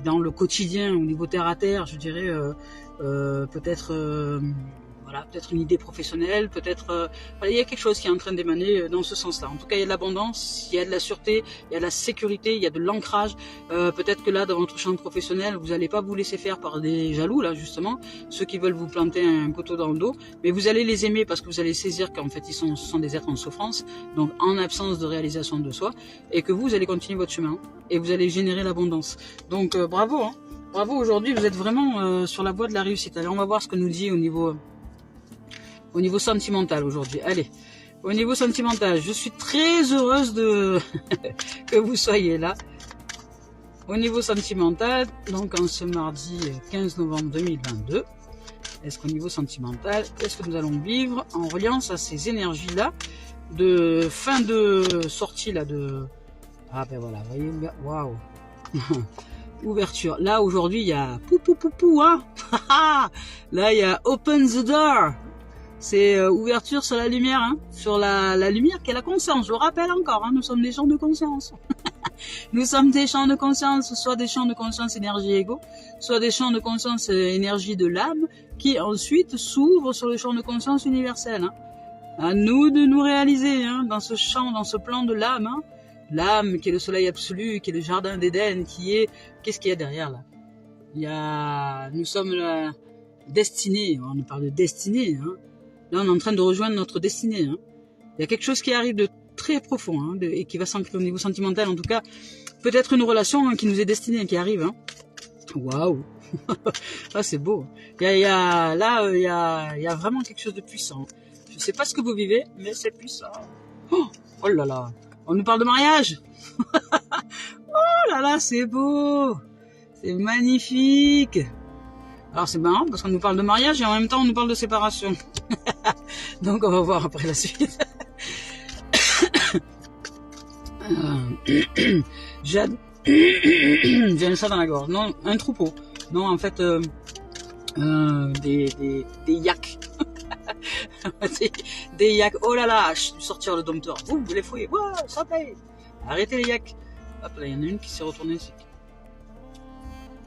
dans le quotidien, au niveau terre à terre, je dirais, voilà, peut-être une idée professionnelle, peut-être voilà, il y a quelque chose qui est en train d'émaner dans ce sens-là. En tout cas, il y a de l'abondance, il y a de la sûreté, il y a de la sécurité, il y a de l'ancrage. Peut-être que là, dans votre champ professionnel, vous n'allez pas vous laisser faire par des jaloux, là, justement, ceux qui veulent vous planter un couteau dans le dos, mais vous allez les aimer parce que vous allez saisir qu'en fait, ce sont des êtres en souffrance, donc en absence de réalisation de soi, et que vous allez continuer votre chemin, et vous allez générer l'abondance. Donc, bravo, hein. Bravo, aujourd'hui, vous êtes vraiment sur la voie de la réussite. Allez, on va voir ce que nous dit au niveau sentimental aujourd'hui. Allez, au niveau sentimental, je suis très heureuse que vous soyez là. Au niveau sentimental, donc en ce mardi 15 novembre 2022, est-ce qu'au niveau sentimental, qu'est-ce que nous allons vivre en reliance à ces énergies-là de fin de sortie là de... Ah ben voilà, vous voyez, waouh. Ouverture. Là aujourd'hui il y a pou hein. Là il y a open the door. C'est ouverture sur la lumière, hein, sur la lumière qui est la conscience. Je le rappelle encore, hein, nous sommes des champs de conscience. Nous sommes des champs de conscience, soit des champs de conscience énergie ego, soit des champs de conscience énergie de l'âme, qui ensuite s'ouvrent sur le champ de conscience universel. Hein. À nous de nous réaliser, hein, dans ce champ, dans ce plan de l'âme. Hein. L'âme qui est le soleil absolu, qui est le jardin d'Éden, qui est... Qu'est-ce qu'il y a derrière là? Nous sommes la destinée, on parle de destinée. Hein. Là, on est en train de rejoindre notre destinée. Hein. Il y a quelque chose qui arrive de très profond, hein, et qui va s'ancrer au niveau sentimental. En tout cas, peut-être une relation, hein, qui nous est destinée, qui arrive. Hein. Waouh. Ah, c'est beau. Il y a vraiment quelque chose de puissant. Je ne sais pas ce que vous vivez, mais c'est puissant. Oh là là. On nous parle de mariage. Oh là là, c'est beau. C'est magnifique. Alors c'est marrant parce qu'on nous parle de mariage et en même temps on nous parle de séparation. Donc on va voir après la suite. J'ai j'ai ça dans la gorge. Non, un troupeau. Non, en fait, des yaks. des yaks. Oh là là, je vais sortir le dompteur. Ouh, les fouilles. Ouah, ça paye. Arrêtez les yaks. Hop là, il y en a une qui s'est retournée ici.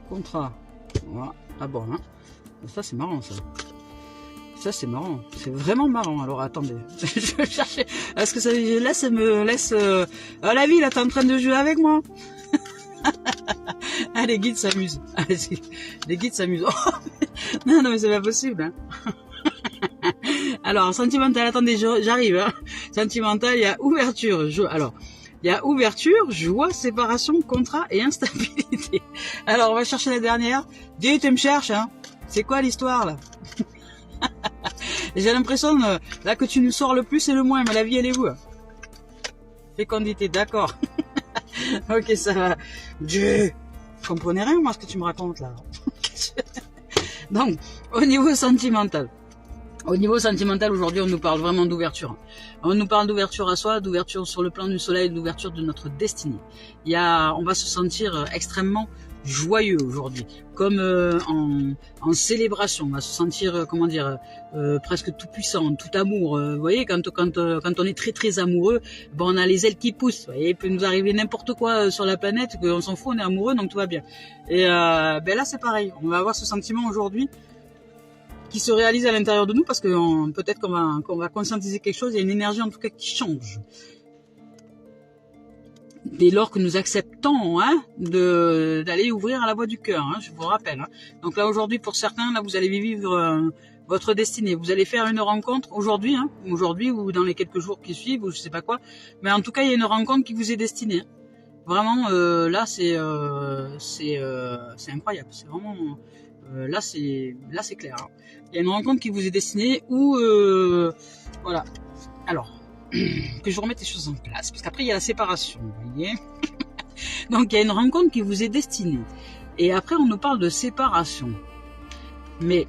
Contrat. Voilà. Ah bon, hein. Ça, c'est marrant, ça. Ça, c'est marrant. C'est vraiment marrant. Alors, attendez. Je vais chercher. Est-ce que ça me laisse... Ah, la vie, là, t'es en train de jouer avec moi. Ah, les guides s'amusent. Ah, les guides s'amusent. Oh, non, mais c'est pas possible. Hein. Alors, sentimental, attendez, j'arrive. Hein. Sentimental, il y a ouverture. Alors, il y a ouverture, joie, séparation, contrat et instabilité. Alors, on va chercher la dernière. Dis, tu me cherches, hein. C'est quoi l'histoire, là? J'ai l'impression, là, que tu nous sors le plus et le moins, mais la vie, elle est où? Fécondité, d'accord. Ok, ça va. Je comprenais rien, moi, ce que tu me racontes, là. Donc, au niveau sentimental. Au niveau sentimental, aujourd'hui, on nous parle vraiment d'ouverture. On nous parle d'ouverture à soi, d'ouverture sur le plan du soleil, d'ouverture de notre destinée. On va se sentir extrêmement joyeux aujourd'hui, comme en célébration. On va se sentir, comment dire, presque tout puissant, tout amour. Vous voyez, quand on est très très amoureux, bon, on a les ailes qui poussent. Vous voyez, il peut nous arriver n'importe quoi sur la planète, qu'on s'en fout, on est amoureux, donc tout va bien. Et ben là, c'est pareil. On va avoir ce sentiment aujourd'hui qui se réalise à l'intérieur de nous, parce que peut-être qu'on va conscientiser quelque chose. Il y a une énergie en tout cas qui change. Dès lors que nous acceptons, hein, d'aller ouvrir à la voie du cœur, hein, je vous rappelle. Hein. Donc là aujourd'hui, pour certains, là vous allez vivre votre destinée. Vous allez faire une rencontre aujourd'hui, hein, aujourd'hui ou dans les quelques jours qui suivent, ou je sais pas quoi. Mais en tout cas, il y a une rencontre qui vous est destinée. Hein. Vraiment, là c'est incroyable. C'est vraiment là c'est clair. Hein. Il y a une rencontre qui vous est destinée où voilà. Alors. Que je remette les choses en place, parce qu'après il y a la séparation, vous voyez. Donc il y a une rencontre qui vous est destinée, et après on nous parle de séparation. Mais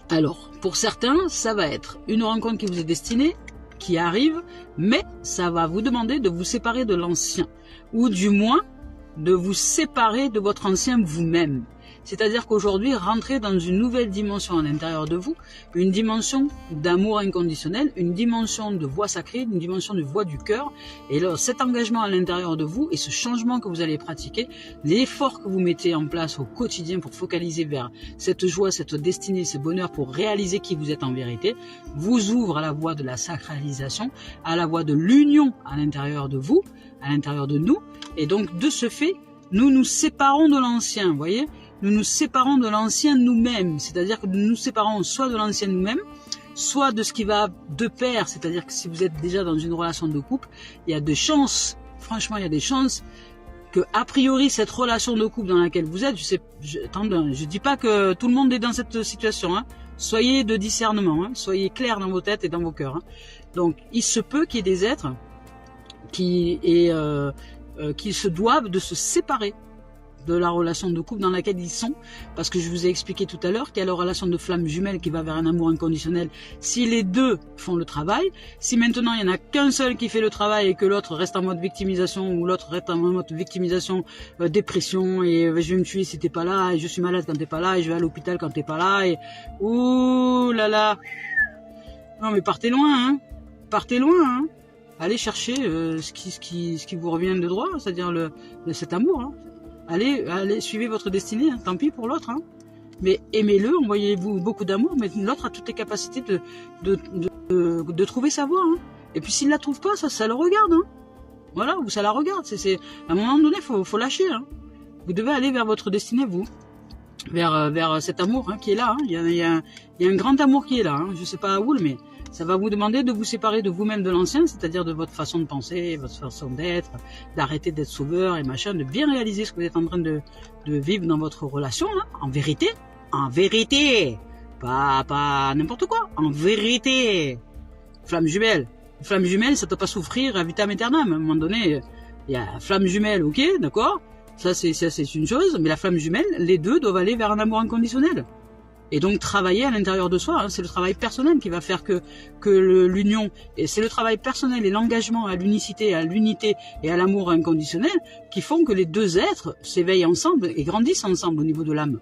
alors, pour certains, ça va être une rencontre qui vous est destinée, qui arrive, mais ça va vous demander de vous séparer de l'ancien, ou du moins de vous séparer de votre ancien vous-même. C'est-à-dire qu'aujourd'hui, rentrez dans une nouvelle dimension à l'intérieur de vous, une dimension d'amour inconditionnel, une dimension de voix sacrée, une dimension de voix du cœur. Et là, cet engagement à l'intérieur de vous et ce changement que vous allez pratiquer, l'effort que vous mettez en place au quotidien pour focaliser vers cette joie, cette destinée, ce bonheur, pour réaliser qui vous êtes en vérité, vous ouvre à la voie de la sacralisation, à la voie de l'union à l'intérieur de vous, à l'intérieur de nous. Et donc, de ce fait, nous nous séparons de l'ancien, vous voyez ? Nous nous séparons de l'ancien nous-mêmes, c'est-à-dire que nous nous séparons soit de l'ancien nous-mêmes, soit de ce qui va de pair, c'est-à-dire que si vous êtes déjà dans une relation de couple, il y a des chances, franchement il y a des chances, que a priori cette relation de couple dans laquelle vous êtes, je dis pas que tout le monde est dans cette situation, hein, soyez de discernement, hein, soyez clairs dans vos têtes et dans vos cœurs. Hein. Donc il se peut qu'il y ait des êtres qui se doivent de se séparer de la relation de couple dans laquelle ils sont, parce que je vous ai expliqué tout à l'heure qu'il y a la relation de flamme jumelle qui va vers un amour inconditionnel si les deux font le travail. Si maintenant il n'y en a qu'un seul qui fait le travail et que l'autre reste en mode victimisation, ou l'autre reste en mode victimisation, dépression, et je vais me tuer si t'es pas là, et je suis malade quand t'es pas là, et je vais à l'hôpital quand t'es pas là, et ouh là là, non mais partez loin, hein, partez loin, hein. Allez chercher ce qui vous revient de droit, c'est-à-dire cet amour, hein. Allez, suivez votre destinée, hein. Tant pis pour l'autre, hein. Mais aimez-le, envoyez-vous beaucoup d'amour, mais l'autre a toutes les capacités de trouver sa voie, hein. Et puis s'il la trouve pas, ça le regarde, hein. Voilà, ou ça la regarde. À un moment donné, faut lâcher, hein. Vous devez aller vers votre destinée, vous, vers cet amour, hein, qui est là, hein. Il y a un grand amour qui est là, hein. Je sais pas où, mais ça va vous demander de vous séparer de vous-même de l'ancien, c'est-à-dire de votre façon de penser, votre façon d'être, d'arrêter d'être sauveur et machin, de bien réaliser ce que vous êtes en train de vivre dans votre relation, là, en vérité, pas n'importe quoi, en vérité. Flamme jumelle, ça ne peut pas souffrir à vitam aeternam. À un moment donné, il y a flamme jumelle, ok, d'accord, ça c'est une chose, mais la flamme jumelle, les deux doivent aller vers un amour inconditionnel. Et donc travailler à l'intérieur de soi, hein, c'est le travail personnel qui va faire que l'union, et c'est le travail personnel et l'engagement à l'unicité, à l'unité et à l'amour inconditionnel qui font que les deux êtres s'éveillent ensemble et grandissent ensemble au niveau de l'âme.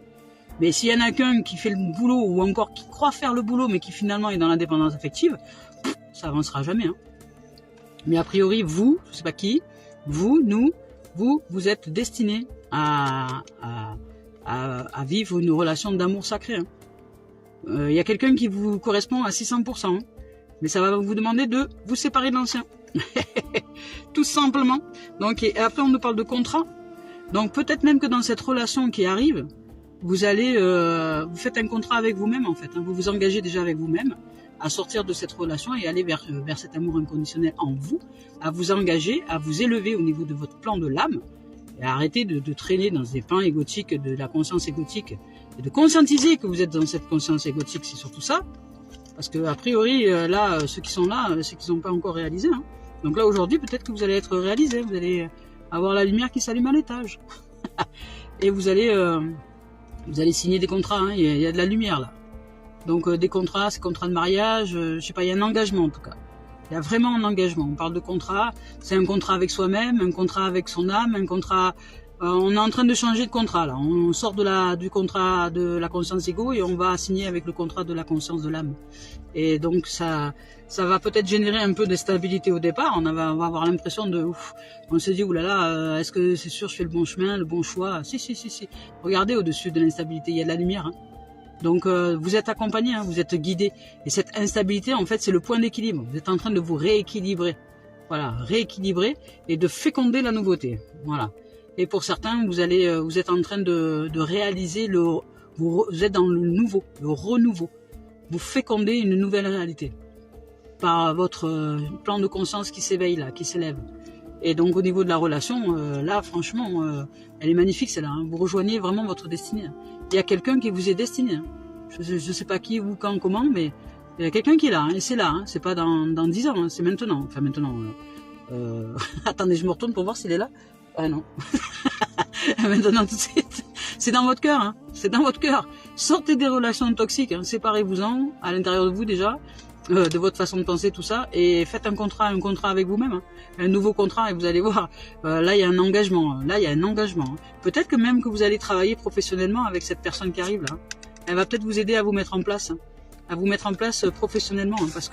Mais s'il y en a qu'un qui fait le boulot ou encore qui croit faire le boulot mais qui finalement est dans la dépendance affective, ça avancera jamais. Hein. Mais a priori, vous, je sais pas qui, vous, nous, vous êtes destinés à vivre une relation d'amour sacré. Hein. Y a quelqu'un qui vous correspond à 600%, hein, mais ça va vous demander de vous séparer de l'ancien. Tout simplement. Donc, et après, on nous parle de contrat. Donc, peut-être même que dans cette relation qui arrive, vous allez, vous faites un contrat avec vous-même, en fait. Hein. Vous vous engagez déjà avec vous-même à sortir de cette relation et aller vers cet amour inconditionnel en vous, à vous engager, à vous élever au niveau de votre plan de l'âme, et à arrêter de traîner dans des plans égotiques de la conscience égotique, et de conscientiser que vous êtes dans cette conscience égotique, c'est surtout ça, parce que a priori, là, ceux qui sont là, c'est qu'ils n'ont pas encore réalisé. Hein. Donc là, aujourd'hui, peut-être que vous allez être réalisé, vous allez avoir la lumière qui s'allume à l'étage, et vous allez signer des contrats, hein. Il y a de la lumière là. Donc des contrats, c'est contrats de mariage, je sais pas, il y a un engagement en tout cas. Il y a vraiment un engagement. On parle de contrat, c'est un contrat avec soi-même, un contrat avec son âme, un contrat. On est en train de changer de contrat là. On sort du contrat de la conscience égo et on va signer avec le contrat de la conscience de l'âme. Et donc ça va peut-être générer un peu de stabilité au départ. On va avoir l'impression de, on se dit oulala, est-ce que c'est sûr je fais le bon chemin, le bon choix? Si. Regardez au-dessus de l'instabilité, il y a de la lumière. Hein. Donc vous êtes accompagné, hein, vous êtes guidé. Et cette instabilité, en fait, c'est le point d'équilibre. Vous êtes en train de vous rééquilibrer. Voilà, rééquilibrer et de féconder la nouveauté. Voilà. Et pour certains, vous êtes en train de réaliser vous êtes dans le nouveau, le renouveau. Vous fécondez une nouvelle réalité par votre plan de conscience qui s'éveille là, qui s'élève. Et donc au niveau de la relation, là franchement, elle est magnifique celle-là. Hein. Vous rejoignez vraiment votre destinée. Hein. Il y a quelqu'un qui vous est destiné. Hein. Je sais pas qui, où, quand, comment, mais il y a quelqu'un qui est là. Hein, et c'est là. Hein. C'est pas dans 10 ans, hein, c'est maintenant. Enfin maintenant. Attendez, je me retourne pour voir s'il est là. Ah non. Maintenant tout de suite. C'est dans votre cœur. Hein. C'est dans votre cœur. Sortez des relations toxiques. Hein. Séparez-vous-en à l'intérieur de vous déjà. De votre façon de penser, tout ça, et faites un contrat avec vous-même, hein, un nouveau contrat, et vous allez voir, là il y a un engagement, hein. Peut-être que même que vous allez travailler professionnellement avec cette personne qui arrive là, hein. Elle va peut-être vous aider à vous mettre en place, professionnellement, hein, parce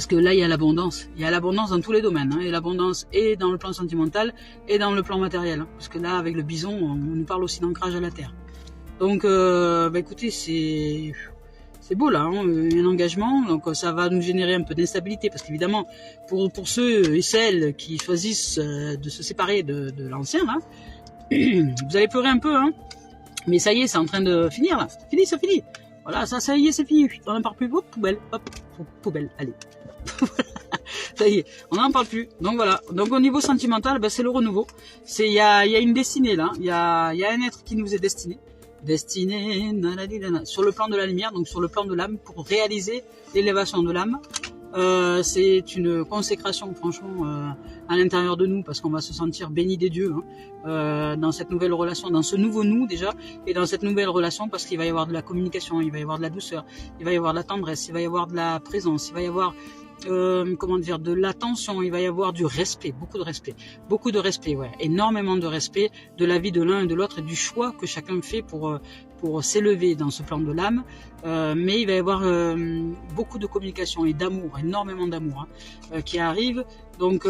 que là il y a l'abondance dans tous les domaines, hein, et l'abondance est dans le plan sentimental et dans le plan matériel, hein, parce que là avec le bison, on nous parle aussi d'ancrage à la terre. Donc, écoutez, c'est beau là, hein, un engagement, donc ça va nous générer un peu d'instabilité, parce qu'évidemment, pour ceux et celles qui choisissent de se séparer de l'ancien, là, vous allez pleurer un peu, hein, mais ça y est, c'est en train de finir là, ça finit, voilà, ça y est, c'est fini, on n'en parle plus, hop, poubelle, allez, ça y est, on n'en parle plus, donc voilà, donc au niveau sentimental, c'est le renouveau, il y a une destinée là, il y a un être qui nous est destiné, sur le plan de la lumière, donc sur le plan de l'âme, pour réaliser l'élévation de l'âme. C'est une consécration franchement à l'intérieur de nous, parce qu'on va se sentir béni des dieux, hein, dans cette nouvelle relation, dans ce nouveau nous déjà, et dans cette nouvelle relation, parce qu'il va y avoir de la communication, il va y avoir de la douceur, il va y avoir de la tendresse, il va y avoir de la présence, il va y avoir de l'attention, il va y avoir du respect, beaucoup de respect, ouais, énormément de respect de la vie de l'un et de l'autre et du choix que chacun fait pour s'élever dans ce plan de l'âme, mais il va y avoir beaucoup de communication et d'amour, énormément d'amour, hein, qui arrive, donc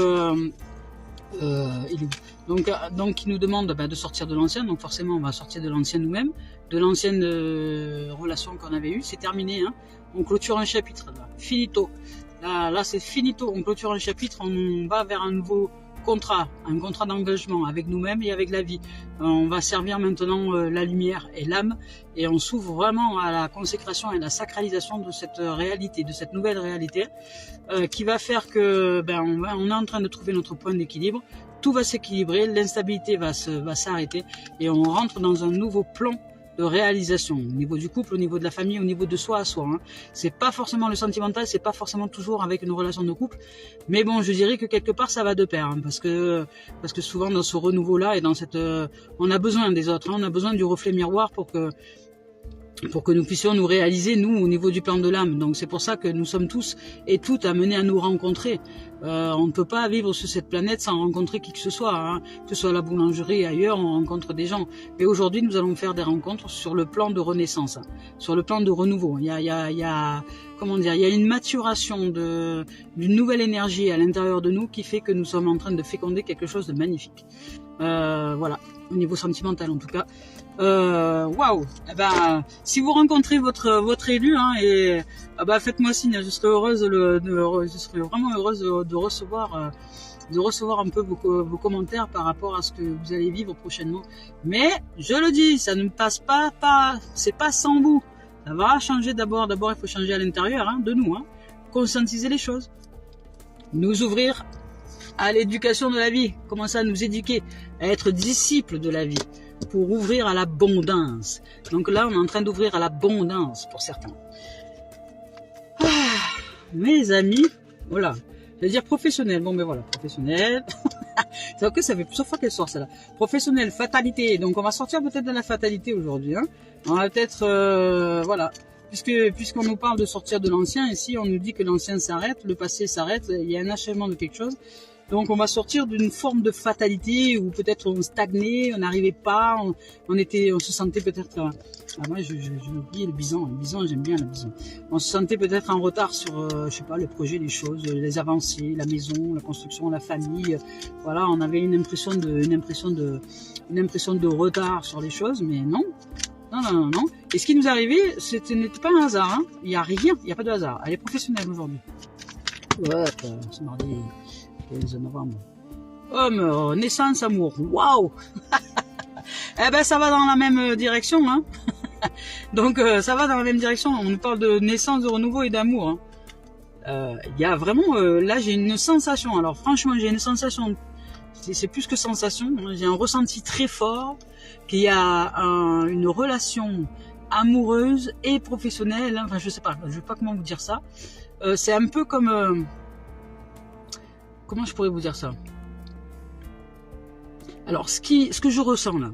il nous demande de sortir de l'ancien, donc forcément on va sortir de l'ancien nous-mêmes, de l'ancienne relation qu'on avait eue, c'est terminé, hein, on clôture un chapitre, là, finito. Là c'est finito, on clôture un chapitre, on va vers un nouveau contrat, un contrat d'engagement avec nous-mêmes et avec la vie. On va servir maintenant la lumière et l'âme, et on s'ouvre vraiment à la consécration et à la sacralisation de cette réalité, de cette nouvelle réalité, qui va faire que on est en train de trouver notre point d'équilibre, tout va s'équilibrer, l'instabilité va s'arrêter, et on rentre dans un nouveau plan de réalisation, au niveau du couple, au niveau de la famille, au niveau de soi à soi. Hein. C'est pas forcément le sentimental, c'est pas forcément toujours avec une relation de couple, mais bon, je dirais que quelque part ça va de pair, hein, parce que souvent dans ce renouveau-là et dans cette, on a besoin des autres, hein, on a besoin du reflet miroir pour que pour que nous puissions nous réaliser, nous, au niveau du plan de l'âme. Donc c'est pour ça que nous sommes tous et toutes amenés à nous rencontrer. On ne peut pas vivre sur cette planète sans rencontrer qui que ce soit, hein. Que ce soit à la boulangerie, ailleurs, on rencontre des gens. Mais aujourd'hui, nous allons faire des rencontres sur le plan de renaissance, hein, sur le plan de renouveau. Il y a comment dire, il y a une maturation d'une nouvelle énergie à l'intérieur de nous qui fait que nous sommes en train de féconder quelque chose de magnifique. Voilà, au niveau sentimental en tout cas. Waouh! Eh ben, si vous rencontrez votre élu, hein, et faites-moi signe, je serai heureuse je serai vraiment heureuse de recevoir un peu vos commentaires par rapport à ce que vous allez vivre prochainement. Mais je le dis, ça ne passe pas, c'est pas sans vous. Ça va changer d'abord. D'abord, il faut changer à l'intérieur, hein, de nous, hein, conscientiser les choses, nous ouvrir à l'éducation de la vie, commencer à nous éduquer, à être disciples de la vie, pour ouvrir à l'abondance. Donc là, on est en train d'ouvrir à l'abondance pour certains. Mes amis, voilà. Je vais dire professionnel. Bon, ben voilà, professionnel. C'est vrai que ça fait plusieurs fois qu'elle sort, celle-là. Professionnel, fatalité. Donc, on va sortir peut-être de la fatalité aujourd'hui. Hein. On va peut-être, voilà. Puisqu'on nous parle de sortir de l'ancien, ici, on nous dit que l'ancien s'arrête, le passé s'arrête, il y a un achèvement de quelque chose. Donc on va sortir d'une forme de fatalité où peut-être on stagnait, on n'arrivait pas, on se sentait peut-être... moi j'ai oublié le bison, j'aime bien le bison. On se sentait peut-être en retard sur, je sais pas, les projets, les choses, les avancées, la maison, la construction, la famille. Voilà, on avait une impression de retard sur les choses, mais non. Non. Et ce qui nous arrivait, ce n'était pas un hasard, hein. Il n'y a rien, il n'y a pas de hasard. Elle est professionnelle aujourd'hui. Ouais, c'est mardi 15 novembre. Homme, naissance, amour. Waouh. Eh ben, ça va dans la même direction, hein. Donc, ça va dans la même direction. On nous parle de naissance, de renouveau et d'amour. Hein. Il y a vraiment, là, j'ai une sensation. Alors, franchement, j'ai une sensation. C'est plus que sensation. J'ai un ressenti très fort qu'il y a une relation amoureuse et professionnelle. Enfin, je sais pas comment vous dire ça. C'est un peu comme... comment je pourrais vous dire ça? Alors, ce que je ressens là,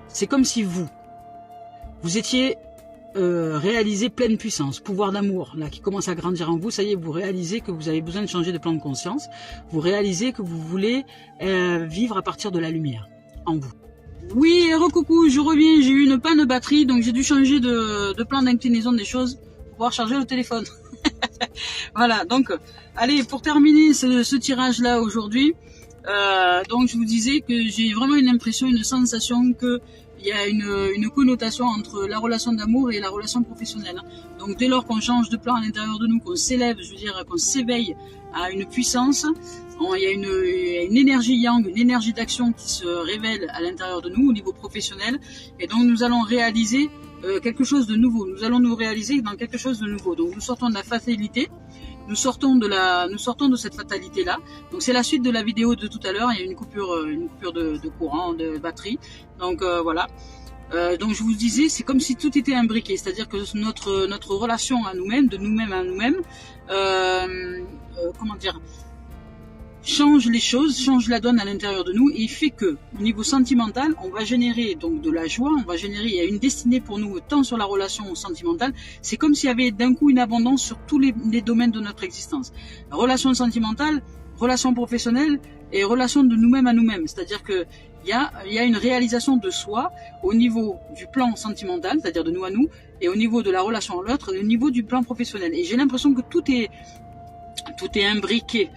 c'est comme si vous étiez réalisé pleine puissance, pouvoir d'amour, là, qui commence à grandir en vous. Ça y est, vous réalisez que vous avez besoin de changer de plan de conscience. Vous réalisez que vous voulez vivre à partir de la lumière en vous. Oui, recoucou, je reviens, j'ai eu une panne de batterie, donc j'ai dû changer de plan d'inclinaison des choses pour pouvoir charger le téléphone. Voilà, donc, allez, pour terminer ce tirage-là aujourd'hui, donc je vous disais que j'ai vraiment une impression, une sensation que il y a une connotation entre la relation d'amour et la relation professionnelle. Donc dès lors qu'on change de plan à l'intérieur de nous, qu'on s'élève, je veux dire, qu'on s'éveille à une puissance, il y a une énergie yang, une énergie d'action qui se révèle à l'intérieur de nous au niveau professionnel, et donc nous allons réaliser quelque chose de nouveau. Nous allons nous réaliser dans quelque chose de nouveau. Donc nous sortons de la fatalité, nous sortons de cette fatalité là. Donc c'est la suite de la vidéo de tout à l'heure. Il y a une coupure de courant, de batterie. Donc voilà. Donc je vous disais, c'est comme si tout était imbriqué, c'est-à-dire que notre relation à nous-mêmes, de nous-mêmes à nous-mêmes, comment dire, change les choses, change la donne à l'intérieur de nous, et il fait que, au niveau sentimental, on va générer donc de la joie, il y a une destinée pour nous, tant sur la relation sentimentale, c'est comme s'il y avait d'un coup une abondance sur tous les domaines de notre existence. La relation sentimentale, relation professionnelle et relation de nous-mêmes à nous-mêmes, c'est-à-dire que il y a une réalisation de soi au niveau du plan sentimental, c'est-à-dire de nous à nous, et au niveau de la relation à l'autre, et au niveau du plan professionnel. Et j'ai l'impression que tout est imbriqué,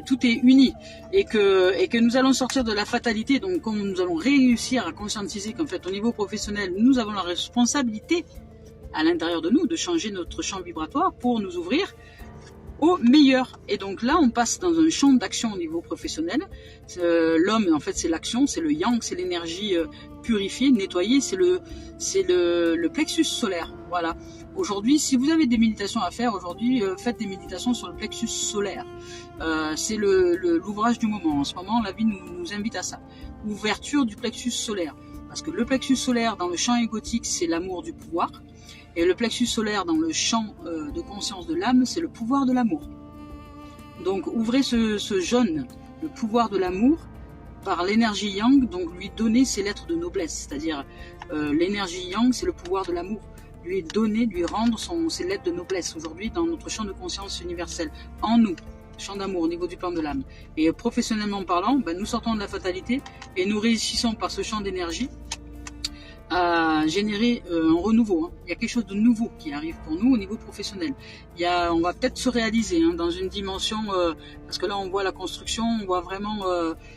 tout est uni, et que nous allons sortir de la fatalité. Donc comme nous allons réussir à conscientiser qu'en fait au niveau professionnel, nous avons la responsabilité à l'intérieur de nous de changer notre champ vibratoire pour nous ouvrir au meilleur. Et donc là on passe dans un champ d'action au niveau professionnel. L'homme en fait c'est l'action, c'est le yang, c'est l'énergie purifiée, nettoyée, c'est le plexus solaire. Voilà. Aujourd'hui, si vous avez des méditations à faire, aujourd'hui, faites des méditations sur le plexus solaire. C'est l'ouvrage du moment. En ce moment, la vie nous invite à ça. Ouverture du plexus solaire. Parce que le plexus solaire, dans le champ égotique, c'est l'amour du pouvoir. Et le plexus solaire, dans le champ de conscience de l'âme, c'est le pouvoir de l'amour. Donc, ouvrez ce jaune, le pouvoir de l'amour, par l'énergie yang, donc lui donner ses lettres de noblesse, c'est-à-dire l'énergie yang, c'est le pouvoir de l'amour, lui donner, lui rendre ses lettres de noblesse aujourd'hui dans notre champ de conscience universel, en nous, champ d'amour au niveau du plan de l'âme. Et professionnellement parlant, nous sortons de la fatalité et nous réussissons par ce champ d'énergie à générer un renouveau. Il y a quelque chose de nouveau qui arrive pour nous au niveau professionnel. On va peut-être se réaliser dans une dimension, parce que là on voit la construction, on voit vraiment,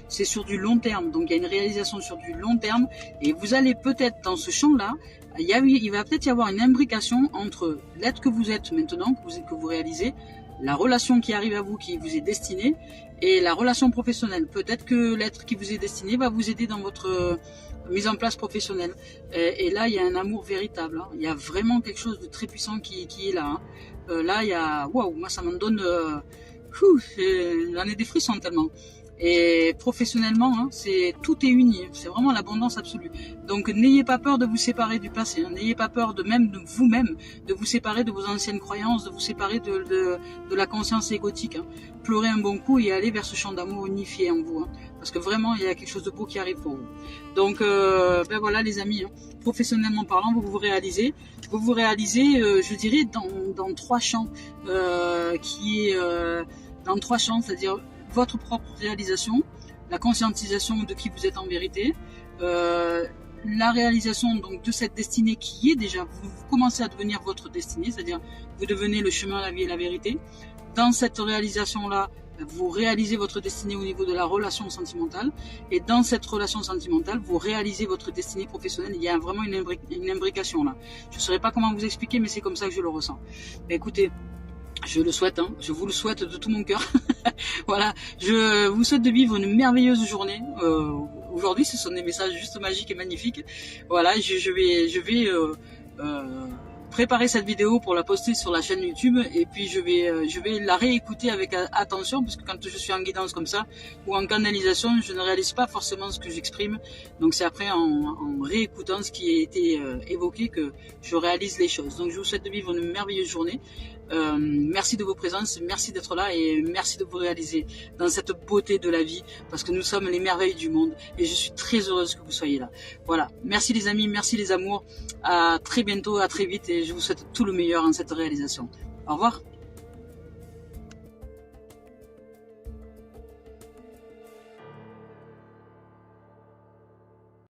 c'est sur du long terme, donc il y a une réalisation sur du long terme, et vous allez peut-être dans ce champ-là, il va peut-être y avoir une imbrication entre l'être que vous êtes maintenant, que vous réalisez, la relation qui arrive à vous, qui vous est destinée, et la relation professionnelle. Peut-être que l'être qui vous est destiné va vous aider dans votre mise en place professionnelle. Et là, il y a un amour véritable. Il y a vraiment quelque chose de très puissant qui est là. Là, il y a... Waouh, moi, ça m'en donne... j'en ai des frissons tellement. Et professionnellement, tout est uni. C'est vraiment l'abondance absolue. Donc, n'ayez pas peur de vous séparer du passé. N'ayez pas peur de vous-même, de vous séparer de vos anciennes croyances, de vous séparer de la conscience égotique. Pleurez un bon coup et allez vers ce champ d'amour unifié en vous. Parce que vraiment, il y a quelque chose de beau qui arrive pour vous. Donc, voilà les amis. Professionnellement parlant, vous vous réalisez, je dirais, dans 3 champs. Dans 3 champs, c'est-à-dire votre propre réalisation, la conscientisation de qui vous êtes en vérité, la réalisation donc de cette destinée qui est déjà, vous commencez à devenir votre destinée, c'est-à-dire vous devenez le chemin, la vie et la vérité. Dans cette réalisation-là, vous réalisez votre destinée au niveau de la relation sentimentale, et dans cette relation sentimentale, vous réalisez votre destinée professionnelle. Il y a vraiment une imbrication là. Je ne saurais pas comment vous expliquer, mais c'est comme ça que je le ressens. Écoutez, je le souhaite, je vous le souhaite de tout mon cœur. Voilà, je vous souhaite de vivre une merveilleuse journée. Aujourd'hui, ce sont des messages juste magiques et magnifiques. Voilà, je vais préparer cette vidéo pour la poster sur la chaîne YouTube, et puis je vais la réécouter avec attention, parce que quand je suis en guidance comme ça ou en canalisation, je ne réalise pas forcément ce que j'exprime. Donc c'est après en réécoutant ce qui a été évoqué que je réalise les choses. Donc je vous souhaite de vivre une merveilleuse journée. Merci de vos présences, merci d'être là, et merci de vous réaliser dans cette beauté de la vie, parce que nous sommes les merveilles du monde, et je suis très heureuse que vous soyez là. Voilà, merci les amis, merci les amours, à très bientôt, à très vite, et je vous souhaite tout le meilleur en cette réalisation. Au revoir.